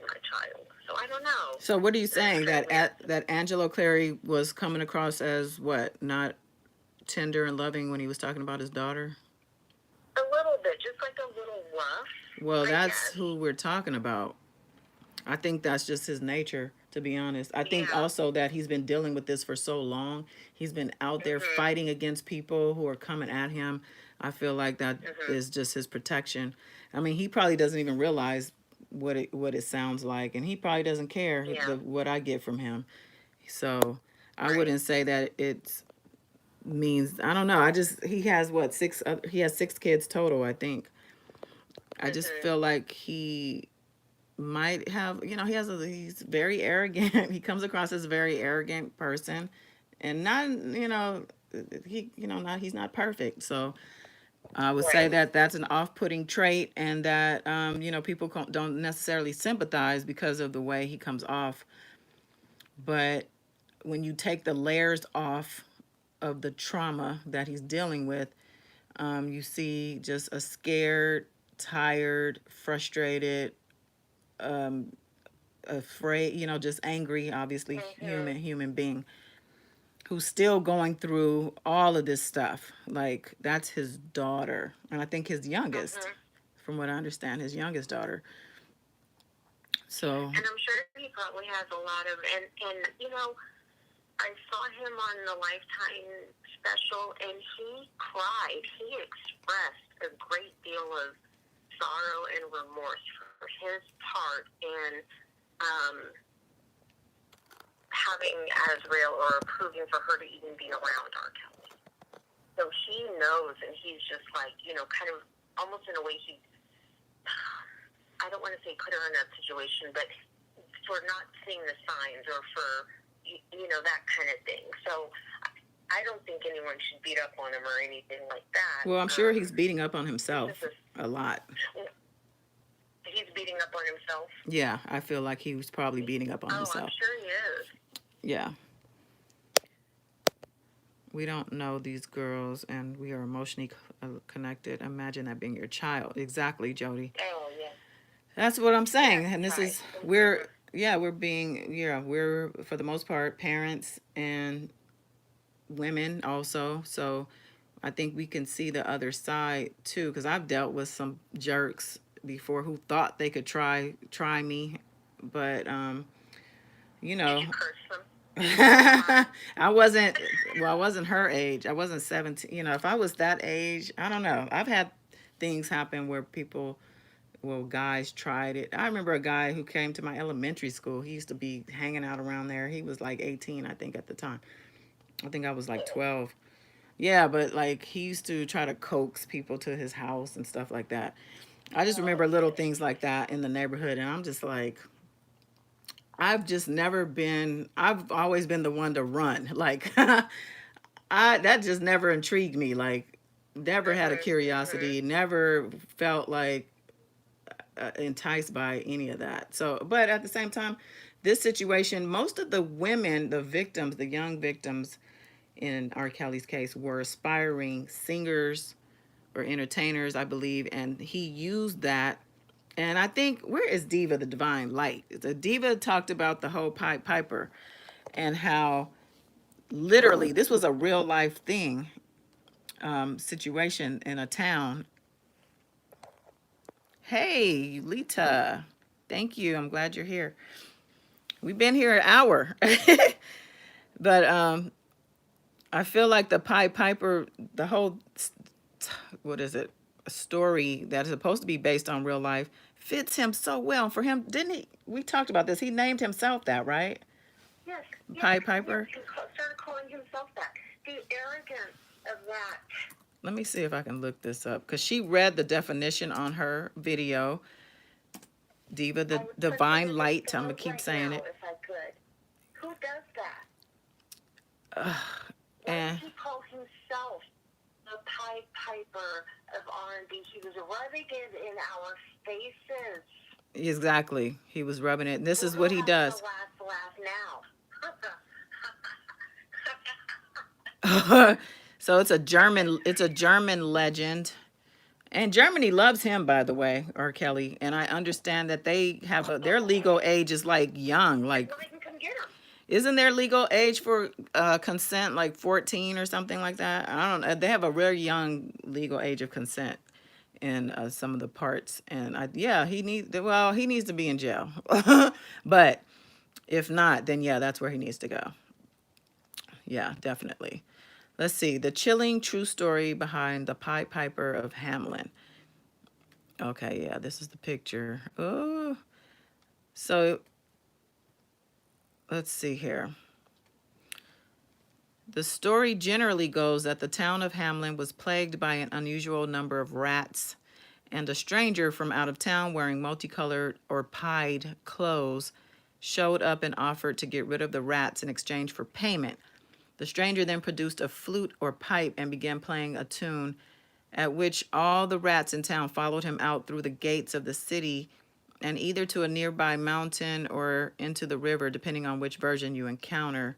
S2: my child. So I don't know.
S1: So what are you saying? That Angelo Clary was coming across as what? Not tender and loving when he was talking about his daughter?
S2: A little bit, just like a little rough.
S1: Well, that's who we're talking about. I think that's just his nature, to be honest. I think also that he's been dealing with this for so long. He's been out there fighting against people who are coming at him. I feel like that is just his protection. I mean, he probably doesn't even realize what it sounds like, and he probably doesn't care what I get from him. So I wouldn't say that it means, I don't know. He has what, he has 6 kids total, I think. I just feel like he might have, you know, he's very arrogant. He comes across as a very arrogant person, and not, you know, he's not perfect. So I would say that that's an off-putting trait, and that, you know, people don't necessarily sympathize because of the way he comes off. But when you take the layers off of the trauma that he's dealing with, you see just a scared, tired, frustrated, afraid, you know, just angry, obviously human being who's still going through all of this stuff. Like, that's his daughter, and I think his youngest, from what I understand, his youngest daughter. So,
S2: and I'm sure he probably has a lot of, and you know, I saw him on the Lifetime special, and he cried. He expressed a great deal of sorrow and remorse for his part in having Azrael or approving for her to even be around R. Kelly. So he knows, and he's just like, you know, kind of almost in a way I don't want to say put her in that situation, but for not seeing the signs or for, you know, that kind of thing. So I don't think anyone should beat up on him or anything like that.
S1: Well, I'm sure he's beating up on himself a lot.
S2: He's beating up on himself?
S1: Yeah, I feel like he was probably beating up on himself.
S2: I'm sure he is.
S1: Yeah. We don't know these girls, and we are emotionally connected. Imagine that being your child. Exactly, Jody.
S2: Oh, yeah.
S1: That's what I'm saying. And this is, we're for the most part, parents and women also. So I think we can see the other side too, because I've dealt with some jerks before who thought they could try me, but you know,
S2: Did you curse them?
S1: I wasn't her age. I wasn't 17. You know, if I was that age, I don't know. I've had things happen where guys tried it. I remember a guy who came to my elementary school. He used to be hanging out around there. He was like 18, I think, at the time. I think I was like 12. Yeah, but like he used to try to coax people to his house and stuff like that. I just remember little things like that in the neighborhood, and I'm just like, I've always been the one to run. Like, that just never intrigued me. Like, never had a curiosity, never felt like enticed by any of that. So, but at the same time, this situation, most of the women, the victims, the young victims in R. Kelly's case, were aspiring singers or entertainers, I believe, and he used that. And I think, where is Diva, the Divine Light? The Diva talked about the whole Pied Piper and how literally this was a real life thing, situation in a town. Hey, Lita. Thank you. I'm glad you're here. We've been here an hour. But I feel like the Pied Piper, the whole, what is it, a story that is supposed to be based on real life, fits him so well. For him, didn't he? We talked about this. He named himself that, right?
S2: Yes.
S1: Pied Piper.
S2: Yes, he started calling himself that. The arrogance of that.
S1: Let me see if I can look this up, because she read the definition on her video. Diva, the Divine Light. I'm gonna keep saying it.
S2: If I could. Who does that? Why
S1: And
S2: does he call himself the Pied Piper of R&B? He was rubbing it in our faces.
S1: exactly, he was rubbing it. This is what he does.
S2: Now.
S1: So it's a German legend. And Germany loves him, by the way, R. Kelly. And I understand that they have their legal age is like young. Like, isn't their legal age for consent like 14 or something like that? I don't know. They have a very young legal age of consent in some of the parts. And he needs to be in jail. But if not, then yeah, that's where he needs to go. Yeah, definitely. Let's see. The chilling true story behind the Pied Piper of Hamelin. Okay, yeah, this is the picture. Oh, so let's see here. The story generally goes that the town of Hamelin was plagued by an unusual number of rats, and a stranger from out of town wearing multicolored or pied clothes showed up and offered to get rid of the rats in exchange for payment. The stranger then produced a flute or pipe and began playing a tune, at which all the rats in town followed him out through the gates of the city and either to a nearby mountain or into the river, depending on which version you encounter.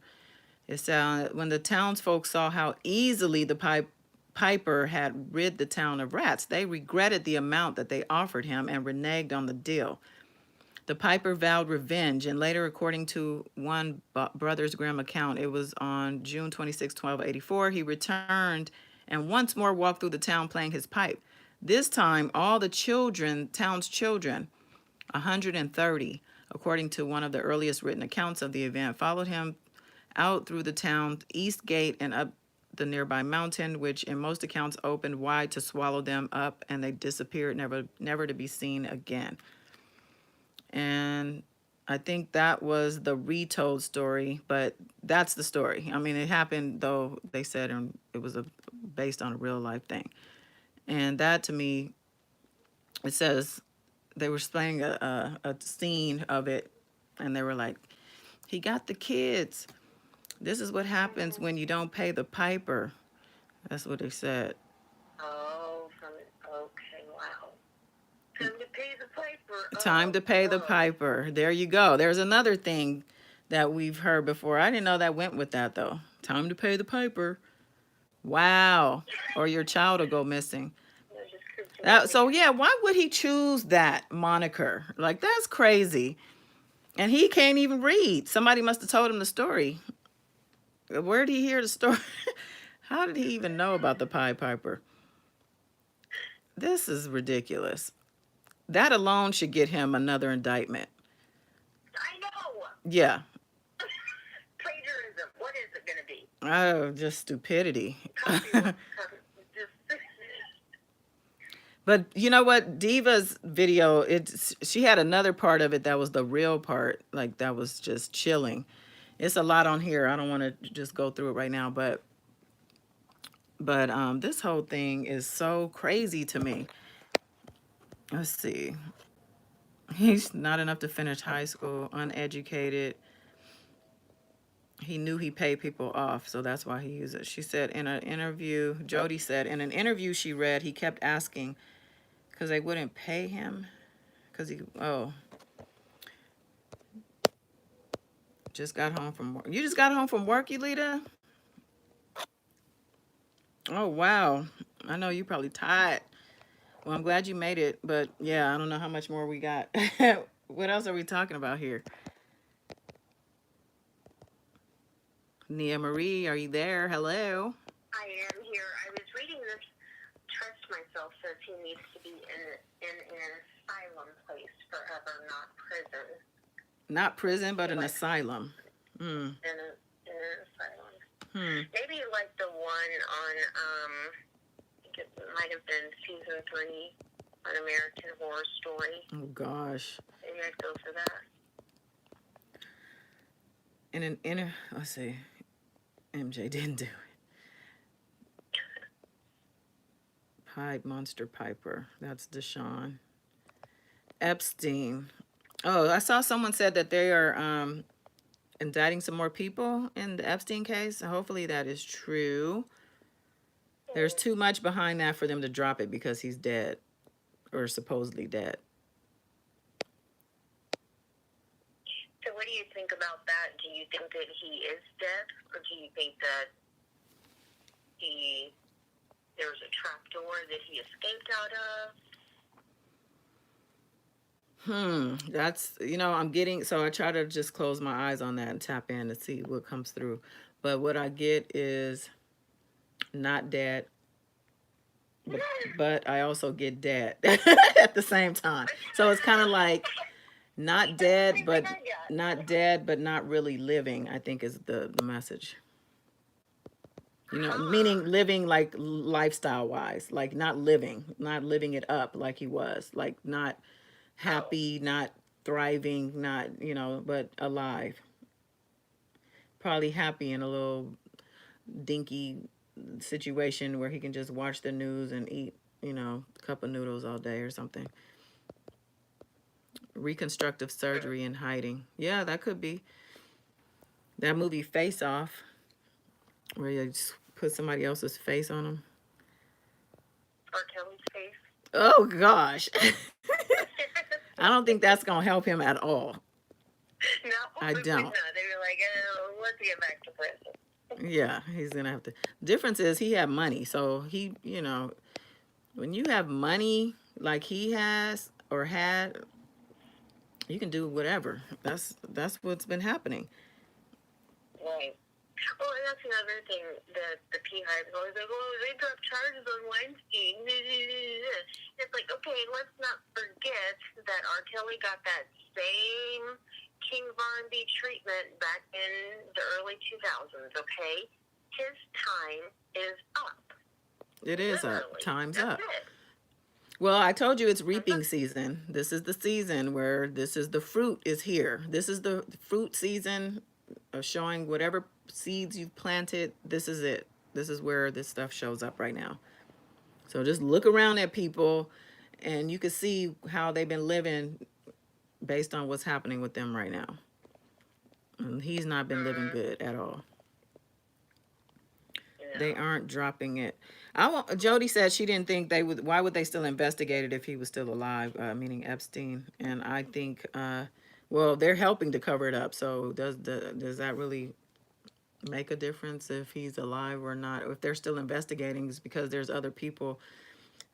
S1: It said when the townsfolk saw how easily the Piper had rid the town of rats, they regretted the amount that they offered him and reneged on the deal. The Piper vowed revenge, and later, according to one Brothers Grimm account, it was on June 26, 1284, he returned and once more walked through the town playing his pipe. This time, all the town's children, 130, according to one of the earliest written accounts of the event, followed him out through the town's east gate and up the nearby mountain, which in most accounts opened wide to swallow them up, and they disappeared, never to be seen again. And I think that was the retold story, but that's the story. I mean, it happened, though they said it was based on a real life thing. And that, to me, it says they were explaining a scene of it, and they were like, he got the kids. This is what happens when you don't pay the piper. That's what they said.
S2: Oh, okay, wow. Time to pay the piper.
S1: Time to pay the piper. There you go. There's another thing that we've heard before. I didn't know that went with that, though. Time to pay the piper. Wow. Or your child will go missing. So, yeah, why would he choose that moniker? Like, that's crazy. And he can't even read. Somebody must have told him the story. Where did he hear the story? How did he even know about the Pied Piper? This is ridiculous. That alone should get him another indictment.
S2: I know.
S1: Yeah.
S2: Plagiarism. What is it going to be?
S1: Oh, just stupidity. But you know what? Diva's video, she had another part of it that was the real part. Like, that was just chilling. It's a lot on here. I don't want to just go through it right now, but this whole thing is so crazy to me. Let's see. He's not enough to finish high school, uneducated. He knew he paid people off, so that's why he used it. She said in an interview, Jody said, in an interview she read, he kept asking because they wouldn't pay him. Because just got home from work. You just got home from work, Yulita? Oh, wow. I know you probably tired. Well, I'm glad you made it, but yeah, I don't know how much more we got. What else are we talking about here? Nia Marie, are you there? Hello.
S2: I am here. I was reading this. Trust myself says he needs to be in an asylum place forever, not prison.
S1: Not prison, but an asylum. Hmm.
S2: In an asylum.
S1: Hmm.
S2: Maybe like the one on, I think it might have been season 3 on American Horror Story.
S1: Oh gosh.
S2: Maybe I'd go for that.
S1: In an inner, let's see. MJ didn't do it. Pied Monster Piper. That's Deshaun. Epstein. Oh, I saw someone said that they are indicting some more people in the Epstein case. Hopefully that is true. There's too much behind that for them to drop it because he's dead or supposedly dead.
S2: So what do you think about that? Do you think that he is dead, or do you think that there was a trapdoor that he escaped out of?
S1: That's, I'm getting, so I try to just close my eyes on that and tap in to see what comes through. But what I get is not dead, but I also get dead at the same time. So it's kind of like not dead, but not really living, I think is the message. Meaning living like lifestyle wise, like not living it up like he was, like not happy, not thriving, not, but alive. Probably happy in a little dinky situation where he can just watch the news and eat, a cup of noodles all day or something. Reconstructive surgery and hiding. Yeah, that could be. That movie Face Off, where you just put somebody else's face on them.
S2: Or Kelly's face?
S1: Oh, gosh. I don't think that's going to help him at all.
S2: No,
S1: I don't.
S2: They were like, let's get back to prison.
S1: Yeah, he's going to have to. Difference is he had money. So he, when you have money like he has or had, you can do whatever. That's what's been happening.
S2: Right. Oh, and that's another thing that the Peehive is always like, oh, they dropped charges on Weinstein. It's like, okay, let's not forget that R. Kelly got that same King Von B treatment back in the early 2000s, okay? His time is up.
S1: It is
S2: Literally.
S1: up. Time's
S2: That's
S1: up.
S2: It.
S1: Well, I told you it's reaping season. This is the season where the fruit is here. This is the fruit season of showing whatever seeds you've planted. This is it. This is where this stuff shows up right now. So just look around at people and you can see how they've been living based on what's happening with them right now. And he's not been living good at all. Yeah. They aren't dropping it. Jody said she didn't think they would. Why would they still investigate it if he was still alive? Meaning Epstein. And I think, well, they're helping to cover it up. So does that really make a difference if he's alive or not? Or if they're still investigating, it's because there's other people.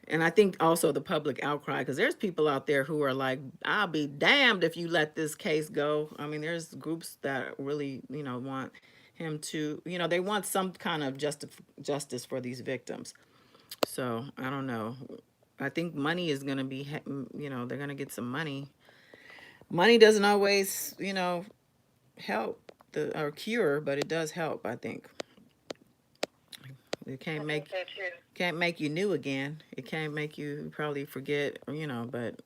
S1: And I think also the public outcry, because there's people out there who are like, I'll be damned if you let this case go. I mean, there's groups that really, want him to, they want some kind of justice for these victims. So I don't know. I think money is going to be, they're going to get some money. Money doesn't always, help or cure, but it does help, I think. It can't make you new again. It can't make you probably forget, but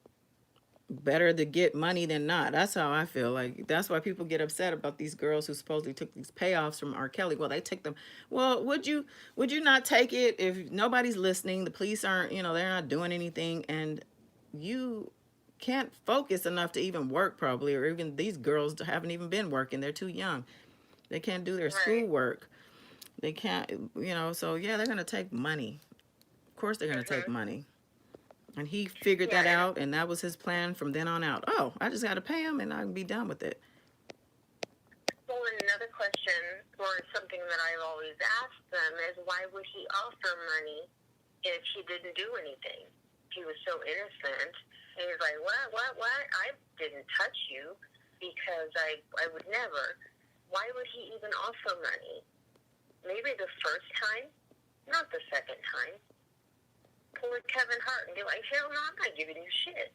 S1: better to get money than not. That's how I feel. Like, that's why people get upset about these girls who supposedly took these payoffs from R. Kelly. Well, they take them. Well, would you not take it if nobody's listening? The police aren't, they're not doing anything, and you can't focus enough to even work probably, or even these girls haven't even been working. They're too young. They can't do their schoolwork. They can't, so yeah, they're going to take money. Of course they're going to take money. And he figured that out, and that was his plan from then on out. Oh, I just got to pay him, and I can be done with it.
S2: Well, another question, or something that I've always asked them, is why would he offer money if he didn't do anything. He was so innocent. And he was like, what? I didn't touch you because I would never. Why would he even offer money? Maybe the first time, not the second time. Pull a Kevin Hart and be like, hell no, I'm not giving you shit.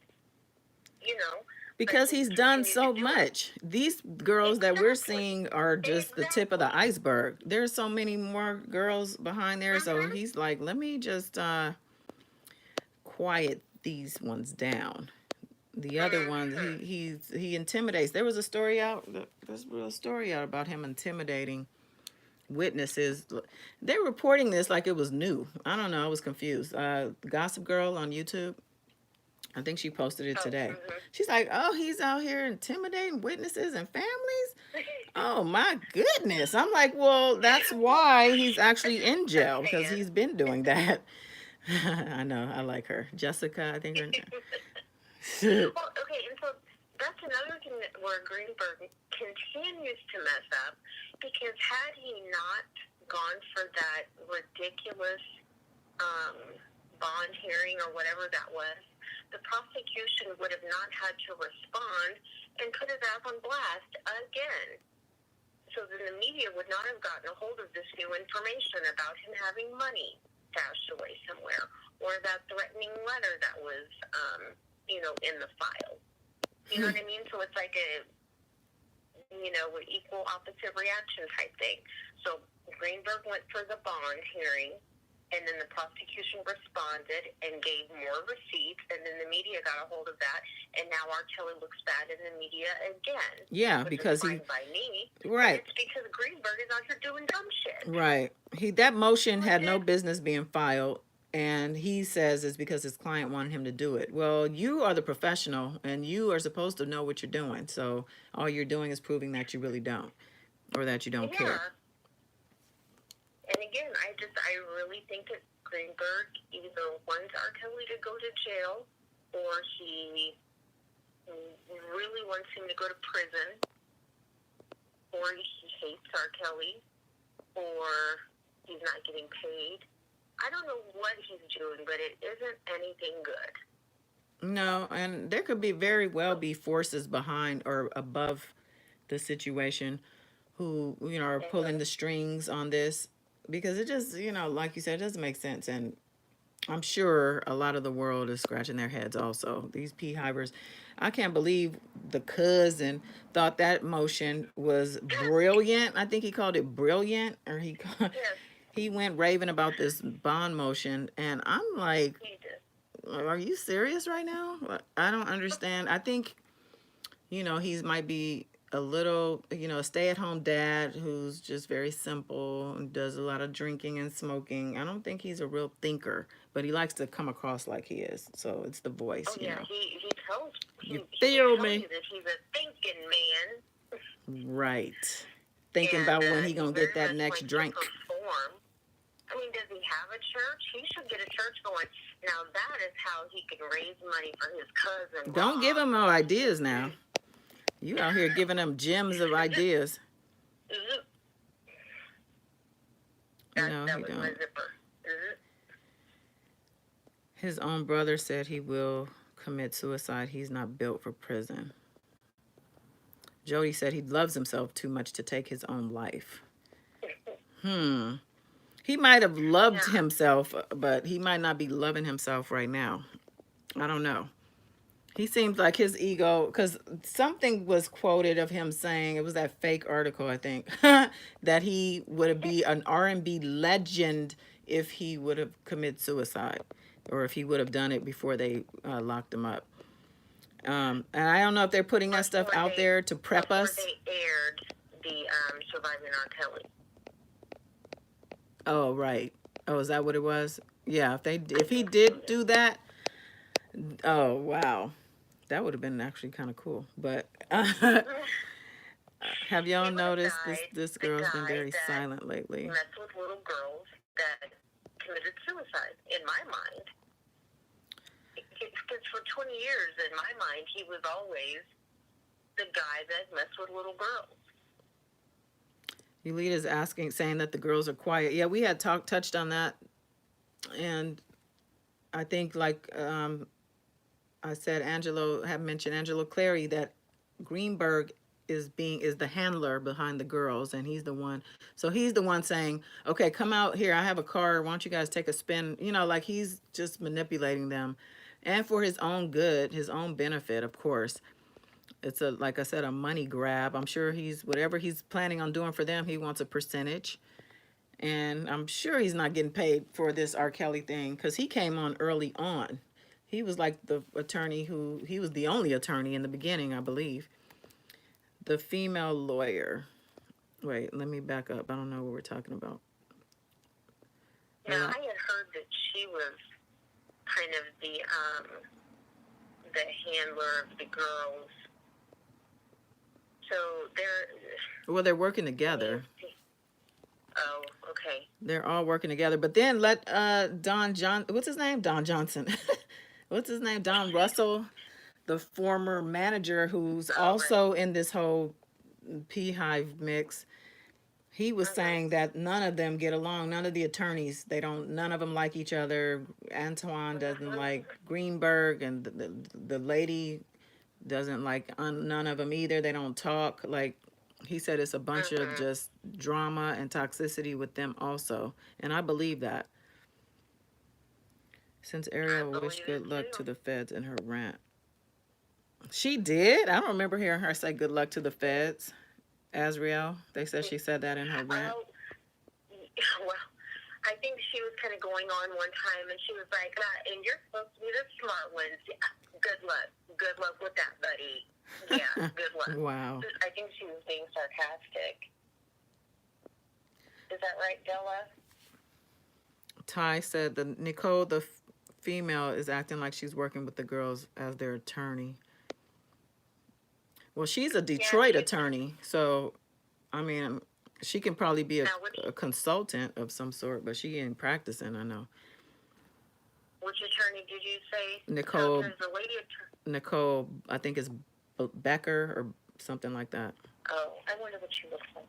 S2: You know?
S1: Because he's done so much. These girls that we're seeing are just the tip of the iceberg. There's so many more girls behind there. So he's like, let me just quiet these ones down. The other ones, he intimidates. There was a story out. There's a story out about him intimidating witnesses. They're reporting this like it was new. I don't know. I was confused. Gossip Girl on YouTube. I think she posted it today. She's like, oh, he's out here intimidating witnesses and families. Oh my goodness. I'm like, well, that's why he's actually in jail, because he's been doing that. I know. I like her. Jessica, I think her name.
S2: Well, okay, and so that's another thing where Greenberg continues to mess up, because had he not gone for that ridiculous bond hearing or whatever that was, the prosecution would have not had to respond and put his ass on blast again. So then the media would not have gotten a hold of this new information about him having money stashed away somewhere, or that threatening letter that was, in the file. You know what I mean? So it's like an equal opposite reaction type thing. So Greenberg went for the bond hearing, and then the prosecution responded and gave more receipts, and then the media got a hold of that, and now R. Kelly looks bad in the media again.
S1: Yeah, because
S2: by me.
S1: Right.
S2: It's because Greenberg is out here doing dumb shit.
S1: Right. That motion had no business being filed, and he says it's because his client wanted him to do it. Well, you are the professional, and you are supposed to know what you're doing. So all you're doing is proving that you really don't, or that you don't care.
S2: And again, I really think that Greenberg either wants R. Kelly to go to jail, or he really wants him to go to prison, or he hates R. Kelly, or he's not getting paid. I don't know what he's doing, but it isn't anything good. No,
S1: and there could be very well be forces behind or above the situation who, are pulling the strings on this, because it just, like you said, it doesn't make sense. And I'm sure a lot of the world is scratching their heads also. These Peehivers, I can't believe the cousin thought that motion was brilliant. I think he called it brilliant, or he went raving about this bond motion, and I'm like, are you serious right now? I don't understand. I think, he's might be a little, a stay-at-home dad who's just very simple and does a lot of drinking and smoking. I don't think he's a real thinker, but he likes to come across like he is. So it's the voice,
S2: he tells
S1: you feel me?
S2: That he's a thinking man.
S1: Right. Thinking about when he gonna get that next drink.
S2: Perform. I mean, does he have a church? He should get a church going. Now that is how he can raise money for his cousin.
S1: Don't give him no ideas now. You out here giving them gems of ideas. No, he don't. His own brother said he will commit suicide. He's not built for prison. Jody said he loves himself too much to take his own life. He might have loved himself, but he might not be loving himself right now. I don't know. He seems like his ego, because something was quoted of him saying, it was that fake article, I think, that he would be an R&B legend if he would have committed suicide, or if he would have done it before they locked him up. And I don't know if they're putting that stuff out there to prep us.
S2: They aired the Surviving R. Kelly.
S1: Oh, right. Oh, is that what it was? Yeah, if he did do that, oh, wow. That would have been actually kind of cool. But have y'all noticed this girl's been very silent lately?
S2: Messed with little girls that committed suicide, in my mind. Because for 20 years, in my mind, he was always the guy that messed with little girls.
S1: Yulita's saying that the girls are quiet. Yeah, we had touched on that. And I think like I said, Angelo have mentioned Angelo Clary, that Greenberg is the handler behind the girls, and he's the one. So he's the one saying, "Okay, come out here. I have a car. Why don't you guys take a spin?" You know, like he's just manipulating them, and for his own good, his own benefit, of course. It's a, like I said, a money grab. I'm sure he's whatever he's planning on doing for them, he wants a percentage. And I'm sure he's not getting paid for this R. Kelly thing, because he came on early on. He was like the attorney he was the only attorney in the beginning, I believe. The female lawyer. Wait, let me back up. I don't know what we're talking about.
S2: Now, I had heard that she was kind of the handler of the girls. So
S1: they're working together.
S2: Oh, okay.
S1: They're all working together. But then let what's his name? Don Johnson. What's his name? Don Russell, the former manager who's also in this whole Peehive mix. He was saying that none of them get along. None of the attorneys, none of them like each other. Antoine doesn't like Greenberg, and the lady doesn't like none of them either. They don't talk. Like, he said, it's a bunch of just drama and toxicity with them also. And I believe that. Since Ariel wished good luck to the feds in her rant. She did? I don't remember hearing her say good luck to the feds. Azriel, they said she said that in her rant.
S2: Well, I think she was kind of going on one time, and she was like, and you're supposed to be the smart ones. Yeah, good luck. Good luck with that, buddy. Yeah, good luck.
S1: Wow.
S2: I think she was being sarcastic. Is that right, Della?
S1: Ty said that Nicole, the female, is acting like she's working with the girls as their attorney. Well, she's a Detroit attorney, so, I mean, she can probably be a consultant of some sort, but she ain't practicing, I know.
S2: Which attorney did you say?
S1: Nicole.
S2: The lady
S1: Nicole, I think it's Becker or something like that.
S2: Oh, I wonder what she looks like.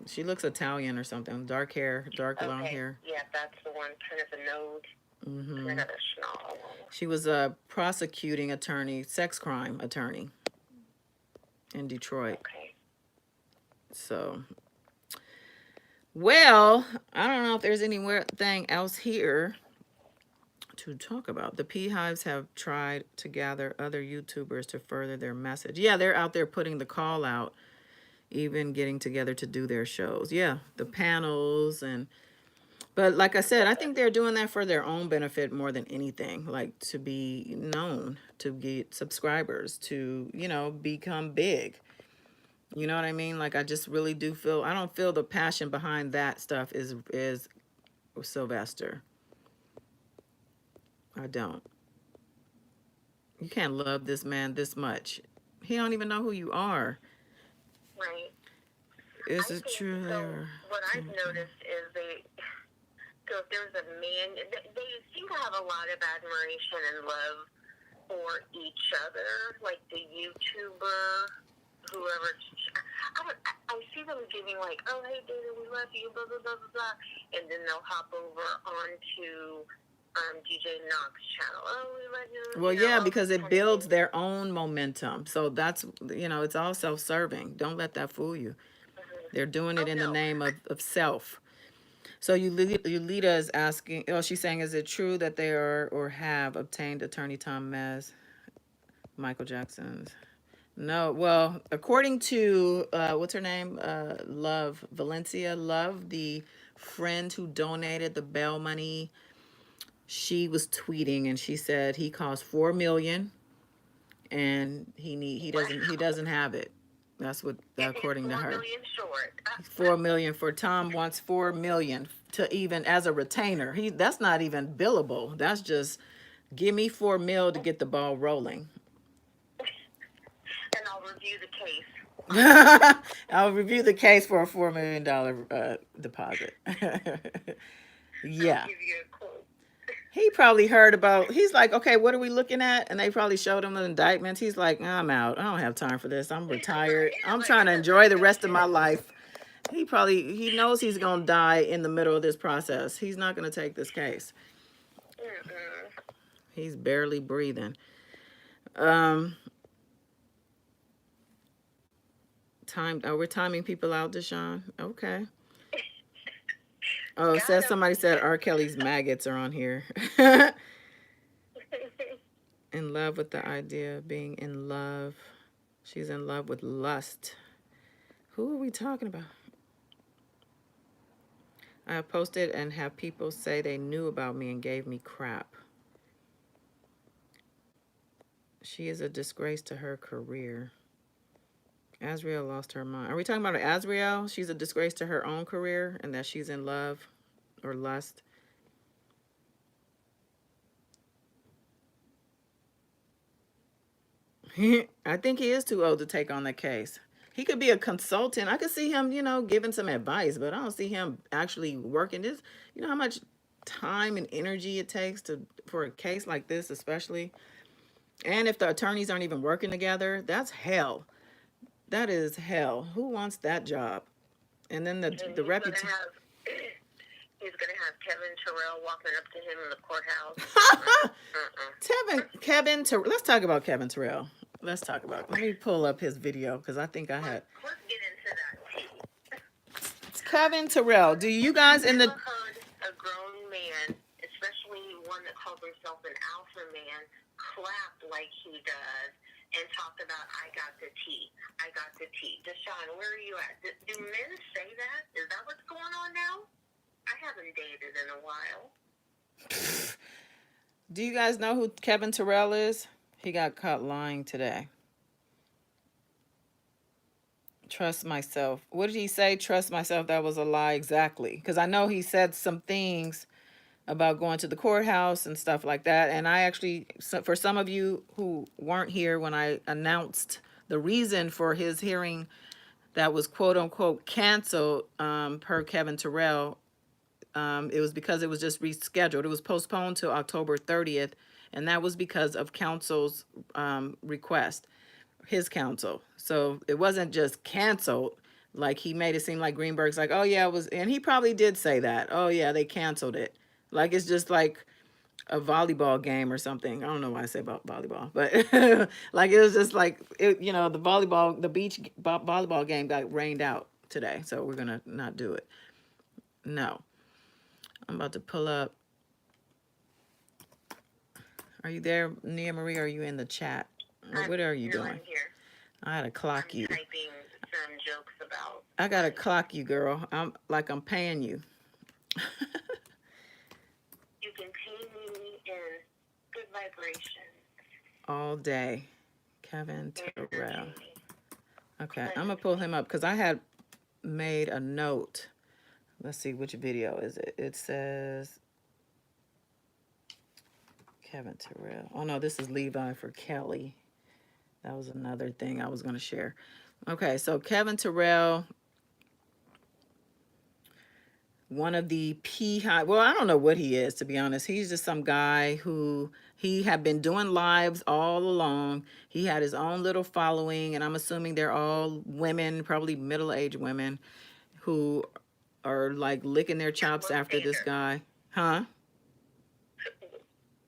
S1: She looks Italian or something. Dark hair, long hair.
S2: Yeah, that's the one, kind of a node.
S1: Mm-hmm.
S2: Kind of a schnall.
S1: She was a prosecuting attorney, sex crime attorney in Detroit.
S2: Okay.
S1: So, well, I don't know if there's anything else here to talk about. The Peehives have tried to gather other YouTubers to further their message. Yeah, they're out there putting the call out, even getting together to do their shows. Yeah, the panels but like I said, I think they're doing that for their own benefit more than anything, like to be known, to get subscribers, to, become big. You know what I mean? Like, I just really do I don't feel the passion behind that stuff is Sylvester. I don't. You can't love this man this much. He don't even know who you are.
S2: Right.
S1: Is it true?
S2: So what I've noticed is so if there's a man, they seem to have a lot of admiration and love for each other, like the YouTuber, whoever. I see them giving like, oh, hey, David, we love you, blah, blah, blah, blah, blah. And then they'll hop over onto DJ Knox's channel. Oh, we love you.
S1: Well, yeah, because it builds their own momentum. So that's, it's all self-serving. Don't let that fool you. They're doing it in the name of self. So Yulita is asking, she's saying, is it true that they are or have obtained attorney Tom Mez, Michael Jackson's? No, well, according to, what's her name? Valencia Love, the friend who donated the bail money, she was tweeting and she said he cost $4 million and he doesn't have it. That's what, according to her.
S2: 4 million short.
S1: 4 million for Tom wants 4 million to even as a retainer. That's not even billable. That's just give me 4 mil to get the ball rolling.
S2: And I'll review the case.
S1: I'll review the case for a $4 million deposit. Yeah.
S2: I'll give you a quote.
S1: He probably heard he's like, okay, what are we looking at? And they probably showed him the indictments. He's like, I'm out. I don't have time for this. I'm retired. I'm trying to enjoy the rest of my life. He knows he's going to die in the middle of this process. He's not going to take this case.
S2: Mm-mm.
S1: He's barely breathing. Um, we're timing people out, Deshaun. Okay. Oh, it
S2: Got
S1: says
S2: him.
S1: somebody said R. Kelly's maggots are on here. In love with the idea of being in love. She's in love with lust. Who are we talking about? I have posted and have people say they knew about me and gave me crap. She is a disgrace to her career. Azriel lost her mind. Are we talking about Azriel? She's a disgrace to her own career and that she's in love or lust. I think he is too old to take on the case. He could be a consultant. I could see him, giving some advice, but I don't see him actually working this. You know how much time and energy it takes for a case like this, especially. And if the attorneys aren't even working together, that's hell. That is hell. Who wants that job? And then the reputation.
S2: He's gonna have Kevin Terrell walking up to him in the courthouse.
S1: Let's talk about Kevin Terrell. Let me pull up his video because I think I had.
S2: Let's get into that tea.
S1: It's Kevin Terrell. Do you guys in the?
S2: I've never heard a grown man, especially one that calls himself an alpha man, clap like he does and talk about I got the tea. Deshaun, where are you at? Do men say that? Is that what's going on now? I haven't dated in a while.
S1: Do you guys know who Kevin Terrell is? He got caught lying today. Trust myself. What did he say? Trust myself. That was a lie. Exactly. Because I know he said some things about going to the courthouse and stuff like that. And I actually, for some of you who weren't here when I announced the reason for his hearing that was quote unquote canceled per Kevin Terrell, it was because it was just rescheduled. It was postponed to October 30th, and that was because of counsel's request, his counsel. So it wasn't just canceled. Like he made it seem like Greenberg's like, oh yeah, it was, and he probably did say that. Oh yeah, they canceled it. Like it's just like a volleyball game or something. I don't know why I say about volleyball, but like it was just like the beach volleyball game got rained out today, so we're gonna not do it. No, I'm about to pull up. Are you there, Nia Marie? Or are you in the chat? What are you doing?
S2: I'm here.
S1: I gotta clock you.
S2: Typing some jokes about.
S1: I gotta clock you, girl. I'm paying you.
S2: You can pay me in good vibrations.
S1: All day. Kevin Terrell. Okay, I'm gonna pull him up because I had made a note. Let's see, which video is it? It says Kevin Terrell. Oh no, this is Levi for Kelly. That was another thing I was gonna share. Okay, so Kevin Terrell, one of the Peehive, well, I don't know what he is, to be honest. He's just some guy who he had been doing lives all along. He had his own little following, and I'm assuming they're all women, probably middle-aged women, who are like licking their chops after this guy. Huh?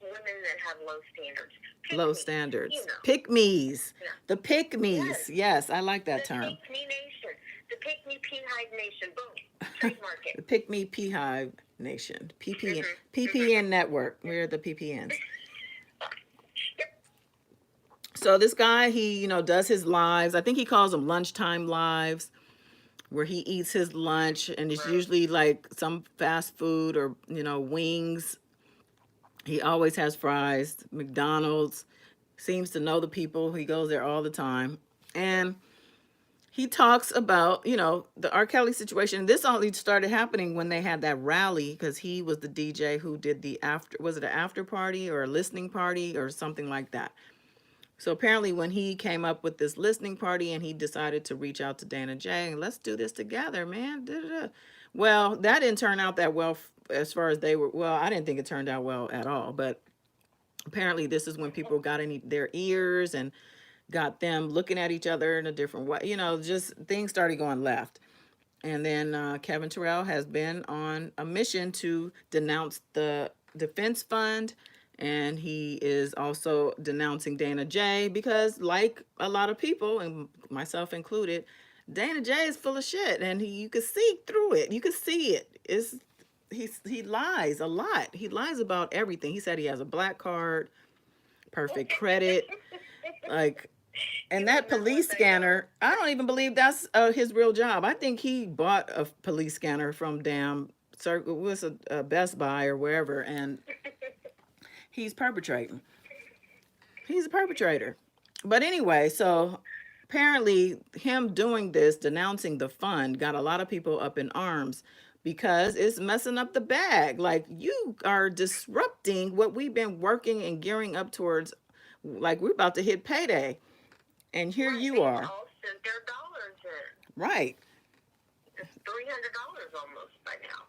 S2: Women that have low standards.
S1: Low standards. Pick-me's. Yeah. The pick-me's. Yes, I like that term.
S2: The pick-me nation. The pick-me Peehive nation. Boom. Trademark it.
S1: The pick-me Peehive nation. PPN network. We're the PPNs. So this guy, he, does his lives. I think he calls them lunchtime lives, where he eats his lunch, and it's usually like some fast food or, wings. He always has fries, McDonald's, seems to know the people. He goes there all the time. And he talks about, the R. Kelly situation. This only started happening when they had that rally, because he was the DJ who did the was it an after party or a listening party or something like that. So apparently when he came up with this listening party and he decided to reach out to Dana J, and let's do this together, man. Well, that didn't turn out that well as far as they were. Well, I didn't think it turned out well at all. But apparently this is when people got in their ears and got them looking at each other in a different way. Just things started going left. And then Kevin Terrell has been on a mission to denounce the defense fund, and he is also denouncing Dana J because, like a lot of people, and myself included, Dana J is full of shit, and you can see through it. You can see it. He lies a lot. He lies about everything. He said he has a black card, perfect credit, like. And that police scanner, I don't even believe that's his real job. I think he bought a police scanner from damn was a Best Buy or wherever, and he's perpetrating. He's a perpetrator. But anyway, so apparently him doing this, denouncing the fund, got a lot of people up in arms because it's messing up the bag. Like, you are disrupting what we've been working and gearing up towards. Like, we're about to hit payday. And here you are.
S2: All sent their dollars in.
S1: Right.
S2: It's $300 almost by now.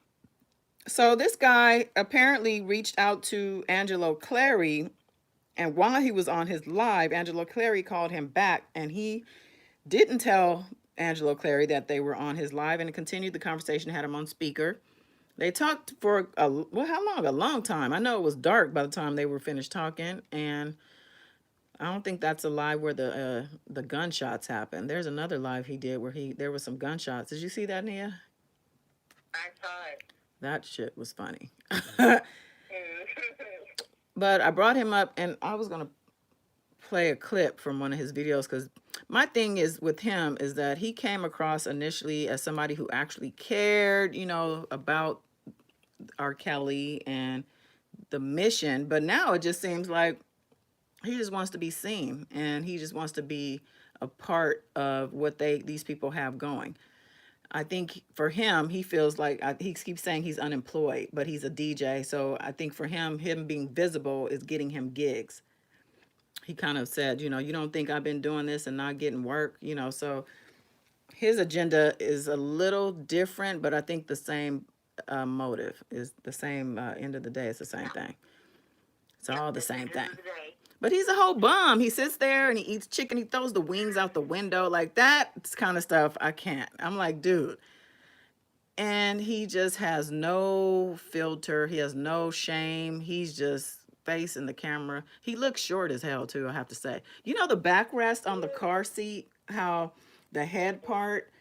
S1: So this guy apparently reached out to Angelo Clary, and while he was on his live, Angelo Clary called him back, and he didn't tell Angelo Clary that they were on his live, and continued the conversation, had him on speaker. They talked for how long? A long time. I know it was dark by the time they were finished talking, and I don't think that's a live where the gunshots happened. There's another live he did where there was some gunshots. Did you see that, Nia?
S2: I saw it.
S1: That shit was funny. But I brought him up, and I was gonna play a clip from one of his videos, because my thing is with him is that he came across initially as somebody who actually cared, about R. Kelly and the mission, but now it just seems like he just wants to be seen, and he just wants to be a part of what these people have going. I think for him, he feels like he keeps saying he's unemployed, but he's a DJ. So I think for him being visible is getting him gigs. He kind of said, you don't think I've been doing this and not getting work, so his agenda is a little different, but I think the same motive is the same. End of the day, it's the same thing. It's all the same thing. But he's a whole bum. He sits there and he eats chicken. He throws the wings out the window. Like, that kind of stuff, I can't. I'm like, dude. And he just has no filter. He has no shame. He's just facing the camera. He looks short as hell, too, I have to say. The backrest on the car seat, how the head part,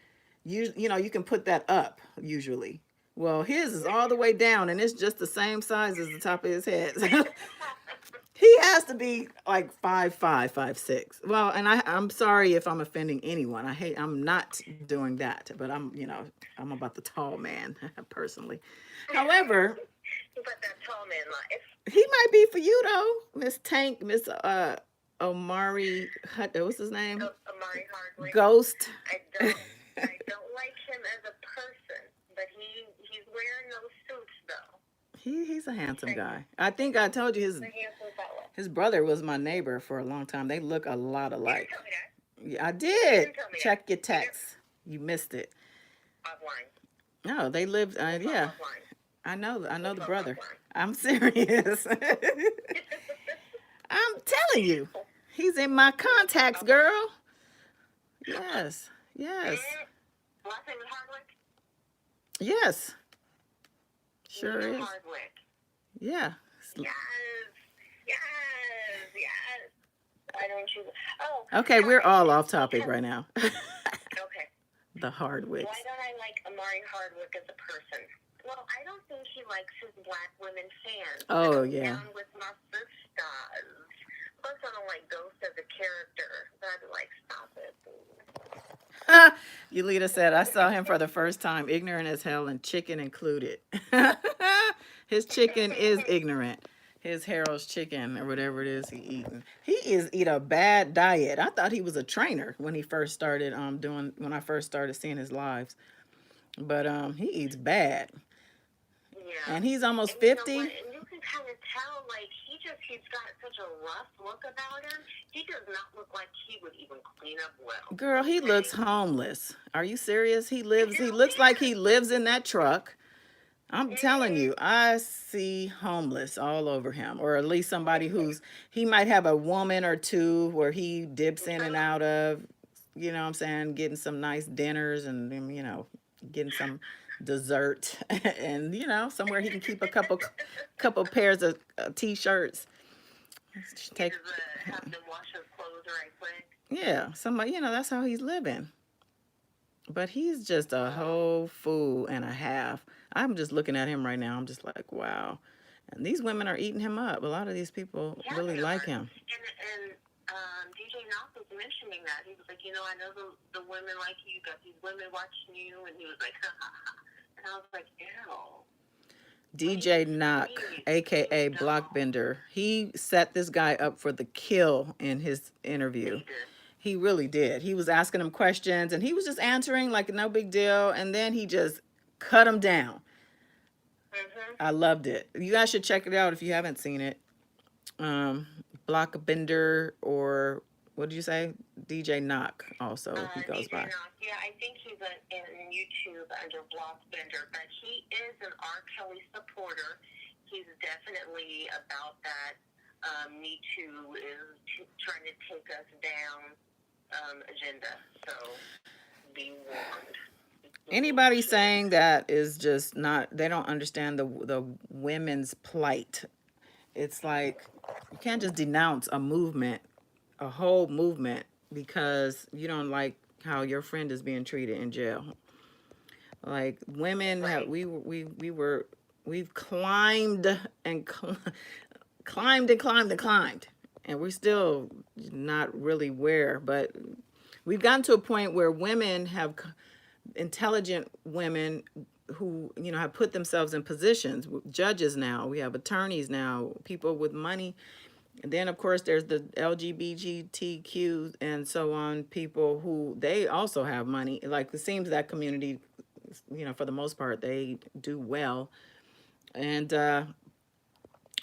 S1: you can put that up, usually. Well, his is all the way down, and it's just the same size as the top of his head. He has to be like 5'5", 5'6". Well, and I'm sorry if I'm offending anyone. I'm not doing that, but I'm about the tall man personally. However,
S2: but that tall man life.
S1: He might be for you though, Miss Omari. What's his name?
S2: Omari Hardwick.
S1: Ghost.
S2: I don't like him as a person, but he's wearing those suits though.
S1: He's a handsome guy. I think I told you his brother was my neighbor for a long time. They look a lot alike.
S2: You didn't tell me that.
S1: Yeah, I did. Check your text. You missed it.
S2: Offline.
S1: No, they lived. Yeah, I know the brother. I'm serious. I'm telling you, he's in my contacts, girl. Yes.
S2: Last name is Hardwick?
S1: Yes. Sure is.
S2: Hardwick.
S1: Yeah.
S2: Yes. Why don't you? Oh.
S1: Okay, we're all off topic right now.
S2: Okay.
S1: The Hardwicks.
S2: Why don't I like Omari Hardwick as a person? Well, I don't think he likes his black women fans.
S1: Oh, yeah.
S2: Down with my sisters. Plus, I don't like Ghost as a character. But I'd be like, stop it.
S1: Yulita said, I saw him for the first time, ignorant as hell, and chicken included. His chicken is ignorant. His Harold's chicken or whatever it is he eating. He eat a bad diet. I thought he was a trainer when he first started when I first started seeing his lives. But he eats bad.
S2: Yeah.
S1: And he's almost 50.
S2: And you can kind of tell, like, he's got such a rough look about him. He does not look like he would even clean up well.
S1: Girl, he looks homeless. Are you serious? He looks like he lives in that truck. I'm telling you, I see homeless all over him, or at least somebody he might have a woman or two where he dips in and out of, you know what I'm saying, getting some nice dinners and, getting some dessert, and somewhere he can keep a couple pairs of t-shirts.
S2: He
S1: Take
S2: just have them wash his clothes right quick.
S1: Yeah, somebody, that's how he's living. But he's just a
S2: Um,
S1: whole fool and a half. I'm just looking at him right now. I'm just like, wow. And these women are eating him up. A lot of these people
S2: yeah,
S1: really
S2: they
S1: like
S2: are.
S1: And
S2: And DJ Knox was mentioning that. He was like, I know the women like you. Got these women watching you. And he was like, ha, ha, ha. And I was like, ew.
S1: DJ Knock, aka Blockbender, he set this guy up for the kill in his interview. He really did. He was asking him questions and he was just answering like no big deal. And then he just cut him down. I loved it. You guys should check it out if you haven't seen it. Blockbender, or what did you say? DJ Knock also, he goes
S2: DJ
S1: by.
S2: Knox, yeah, I think he's in YouTube under Blockbender, but he is an R. Kelly supporter. He's definitely about that. Me Too is trying to take us down agenda. So be warned.
S1: Anybody saying that is just not, they don't understand the women's plight. It's like you can't just denounce a movement, a whole movement, because you don't like how your friend is being treated in jail. Like women have, we've climbed and climbed and climbed and climbed, and we're still not really where, but we've gotten to a point where women have, intelligent women who have put themselves in positions, judges now, we have attorneys now, people with money. And then of course there's the LGBTQ and so on, people who they also have money. Like it seems that community, for the most part, they do well. And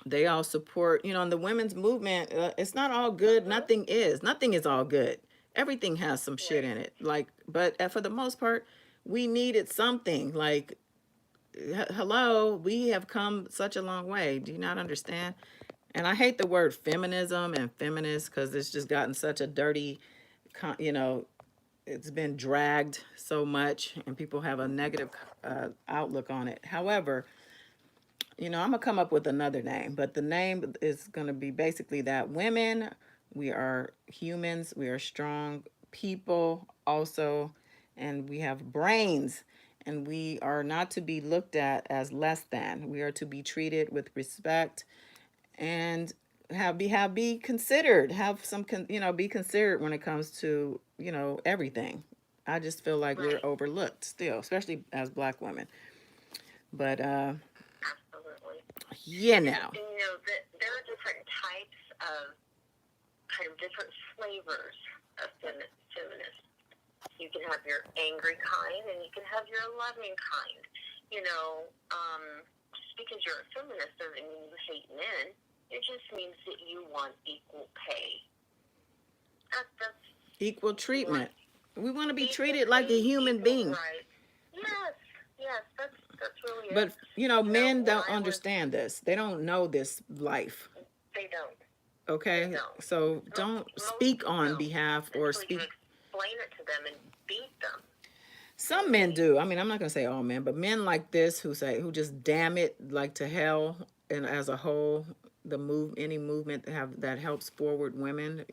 S1: they all support, in the women's movement. It's not all good. Nothing is all good. Everything has some shit in it. Like, but for the most part, we needed something. Like, hello, we have come such a long way. Do you not understand? And I hate the word feminism and feminist because it's just gotten such a dirty, it's been dragged so much and people have a negative outlook on it. However, I'm gonna come up with another name, but the name is gonna be basically that women, we are humans, we are strong people also, and we have brains, and we are not to be looked at as less than. We are to be treated with respect and be considered, have some be considered when it comes to everything. I just feel like we're overlooked still, especially as black women. But
S2: Absolutely.
S1: yeah, now.
S2: And, there are different types of kind of different flavors of feminists. You can have your angry kind and you can have your loving kind. Just because you're a feminist doesn't mean you hate men. It just means that you want equal pay. That's
S1: equal treatment. We want to be treated like a human being.
S2: Right. Yes, that's really it.
S1: But men don't understand this. They don't know this life.
S2: They don't.
S1: Okay,
S2: They don't.
S1: so don't speak on behalf or speak.
S2: Explain it to them and beat them.
S1: Some men do. I mean, I'm not gonna say all men, but men like this who just damn it like to hell, and as a whole, any movement that helps forward women.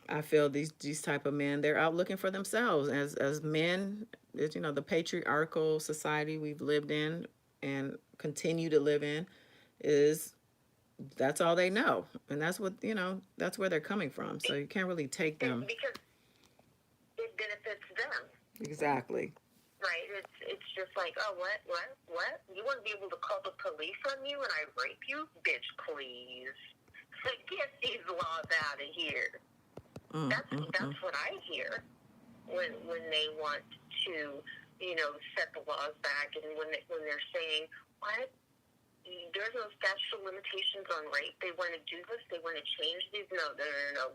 S1: I feel these type of men, they're out looking for themselves as men. It's, the patriarchal society we've lived in and continue to live in is, that's all they know, and that's what that's where they're coming from. So you can't really take them
S2: because it benefits them.
S1: Exactly.
S2: Right. It's just like, oh, what? You want to be able to call the police on me when I rape you, bitch? Please, get these laws out of here. That's what I hear when they want to, set the laws back, and when they're saying, what? There's no statute of limitations on rape. They want to do this. They want to change these. No.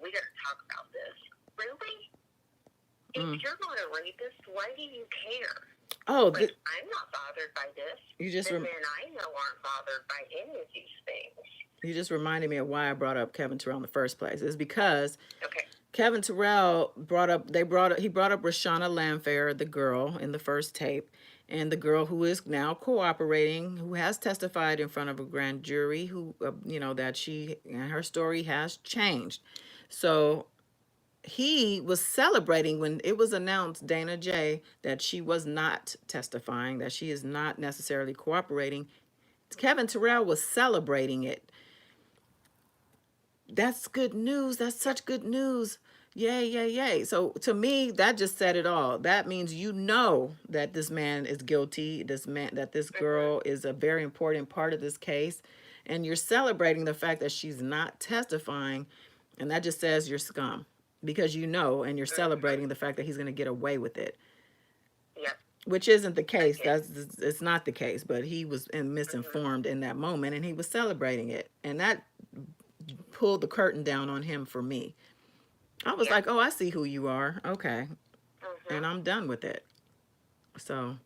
S2: We got to talk about this. Really? If you're not a rapist, why do you care?
S1: Oh,
S2: I'm not bothered by this. The men I know aren't bothered by any of these things.
S1: You just reminded me of why I brought up Kevin Terrell in the first place. It's because Kevin Terrell brought up Rashana Landfair, the girl in the first tape, and the girl who is now cooperating, who has testified in front of a grand jury, who, that her story has changed. So he was celebrating when it was announced, Dana J, that she was not testifying, that she is not necessarily cooperating. Kevin Terrell was celebrating it. That's good news. That's such good news. Yay, yay, yay. So to me, that just said it all. That means that this man is guilty, that this girl is a very important part of this case, and you're celebrating the fact that she's not testifying, and that just says you're scum because and you're celebrating the fact that he's going to get away with it.
S2: Yep.
S1: Which isn't the case. It's not the case, but he was misinformed in that moment, and he was celebrating it, and that pulled the curtain down on him for me. I was like, oh, I see who you are. Okay. And I'm done with it. So.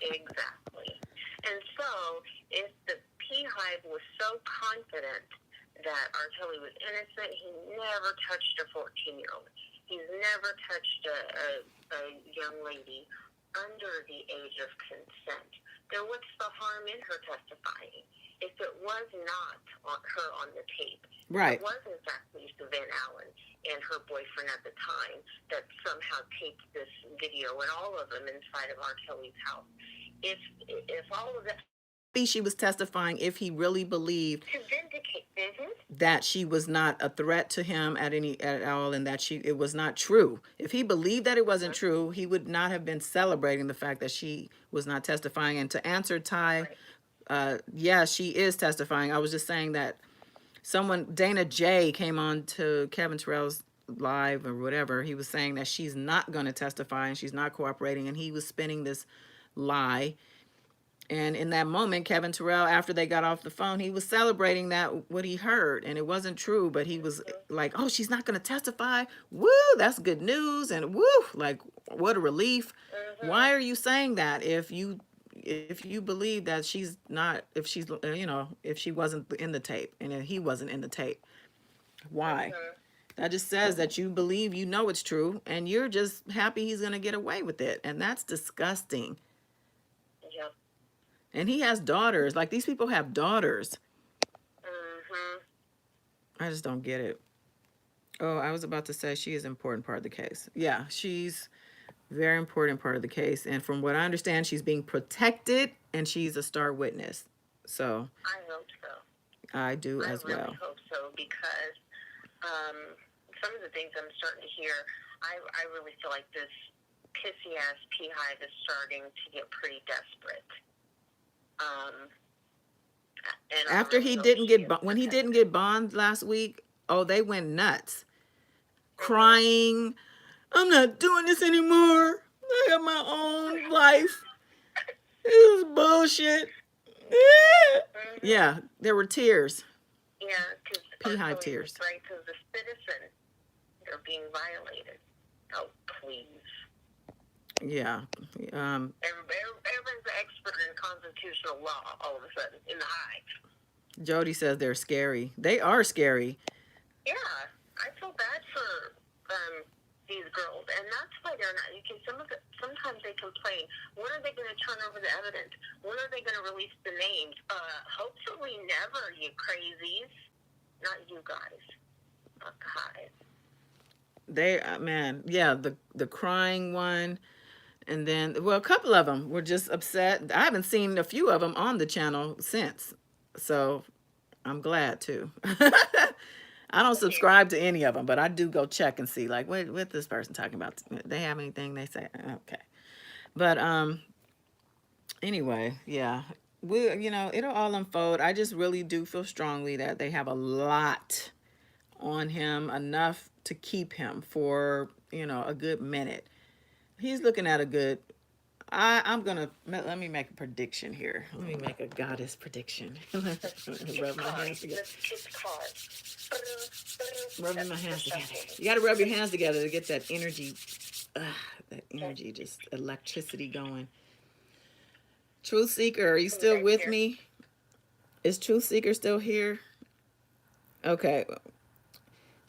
S2: Exactly. And so, if the Peehive was so confident that R. Kelly was innocent, he never touched a 14-year-old. He's never touched a young lady under the age of consent. Then what's the harm in her testifying? If it was not her on the tape,
S1: right.
S2: It was in fact Lisa Van Allen and her boyfriend at the time that somehow taped this video and all of them inside of R. Kelly's house. If all of that,
S1: she was testifying if he really believed
S2: to vindicate
S1: that she was not a threat to him at all, and that it was not true. If he believed that it wasn't true, he would not have been celebrating the fact that she was not testifying. And to answer Ty, yeah, she is testifying. I was just saying that Dana J came on to Kevin Terrell's live or whatever. He was saying that she's not going to testify and she's not cooperating, and he was spinning this lie. And in that moment, Kevin Terrell, after they got off the phone, he was celebrating what he heard, and it wasn't true, but he was like, oh, she's not going to testify. Woo, that's good news. And woo, like, what a relief. Why are you saying that if you believe that she's not, if she wasn't in the tape and he wasn't in the tape? Why? That just says that you believe it's true, and you're just happy he's going to get away with it. And that's disgusting.
S2: Yep.
S1: And he has daughters. Like, these people have daughters. I just don't get it. Oh, I was about to say she is an important part of the case. Yeah, she's a very important part of the case. And from what I understand, she's being protected, and she's a star witness. So
S2: I hope so.
S1: I do as well.
S2: I really hope so, because some of the things I'm starting to hear, I really feel like this pissy-ass Peehive is starting to get pretty desperate. And
S1: after he didn't get when he didn't get bond last week, oh, they went nuts, crying. I'm not doing this anymore. I have my own life. This is bullshit. Yeah, there were tears.
S2: Yeah, because
S1: Peehive tears.
S2: Rights as a citizen, they're being violated. Oh, please.
S1: Yeah.
S2: Everyone's an expert in constitutional law all of a sudden in the hive.
S1: Jody says they're scary. They are scary.
S2: Yeah, I feel bad for these girls, and that's why they're not. Sometimes they complain. When are they going to turn over the evidence? When are they going to release the names? Hopefully never, you crazies. Not you guys. Not the hive.
S1: They, man, yeah, the crying one. And then, well, a couple of them were just upset. I haven't seen a few of them on the channel since. So I'm glad too. I don't subscribe to any of them, but I do go check and see, like, what this person talking about? They have anything they say? Okay. But anyway, yeah. It'll all unfold. I just really do feel strongly that they have a lot on him, enough to keep him for, a good minute. He's looking at a good, let me make a prediction here. Let me make a goddess prediction. Rub my hands together. Rubbing my hands together. You got to rub your hands together to get that energy, just electricity going. Truth Seeker, are you still with me? Is Truth Seeker still here? Okay.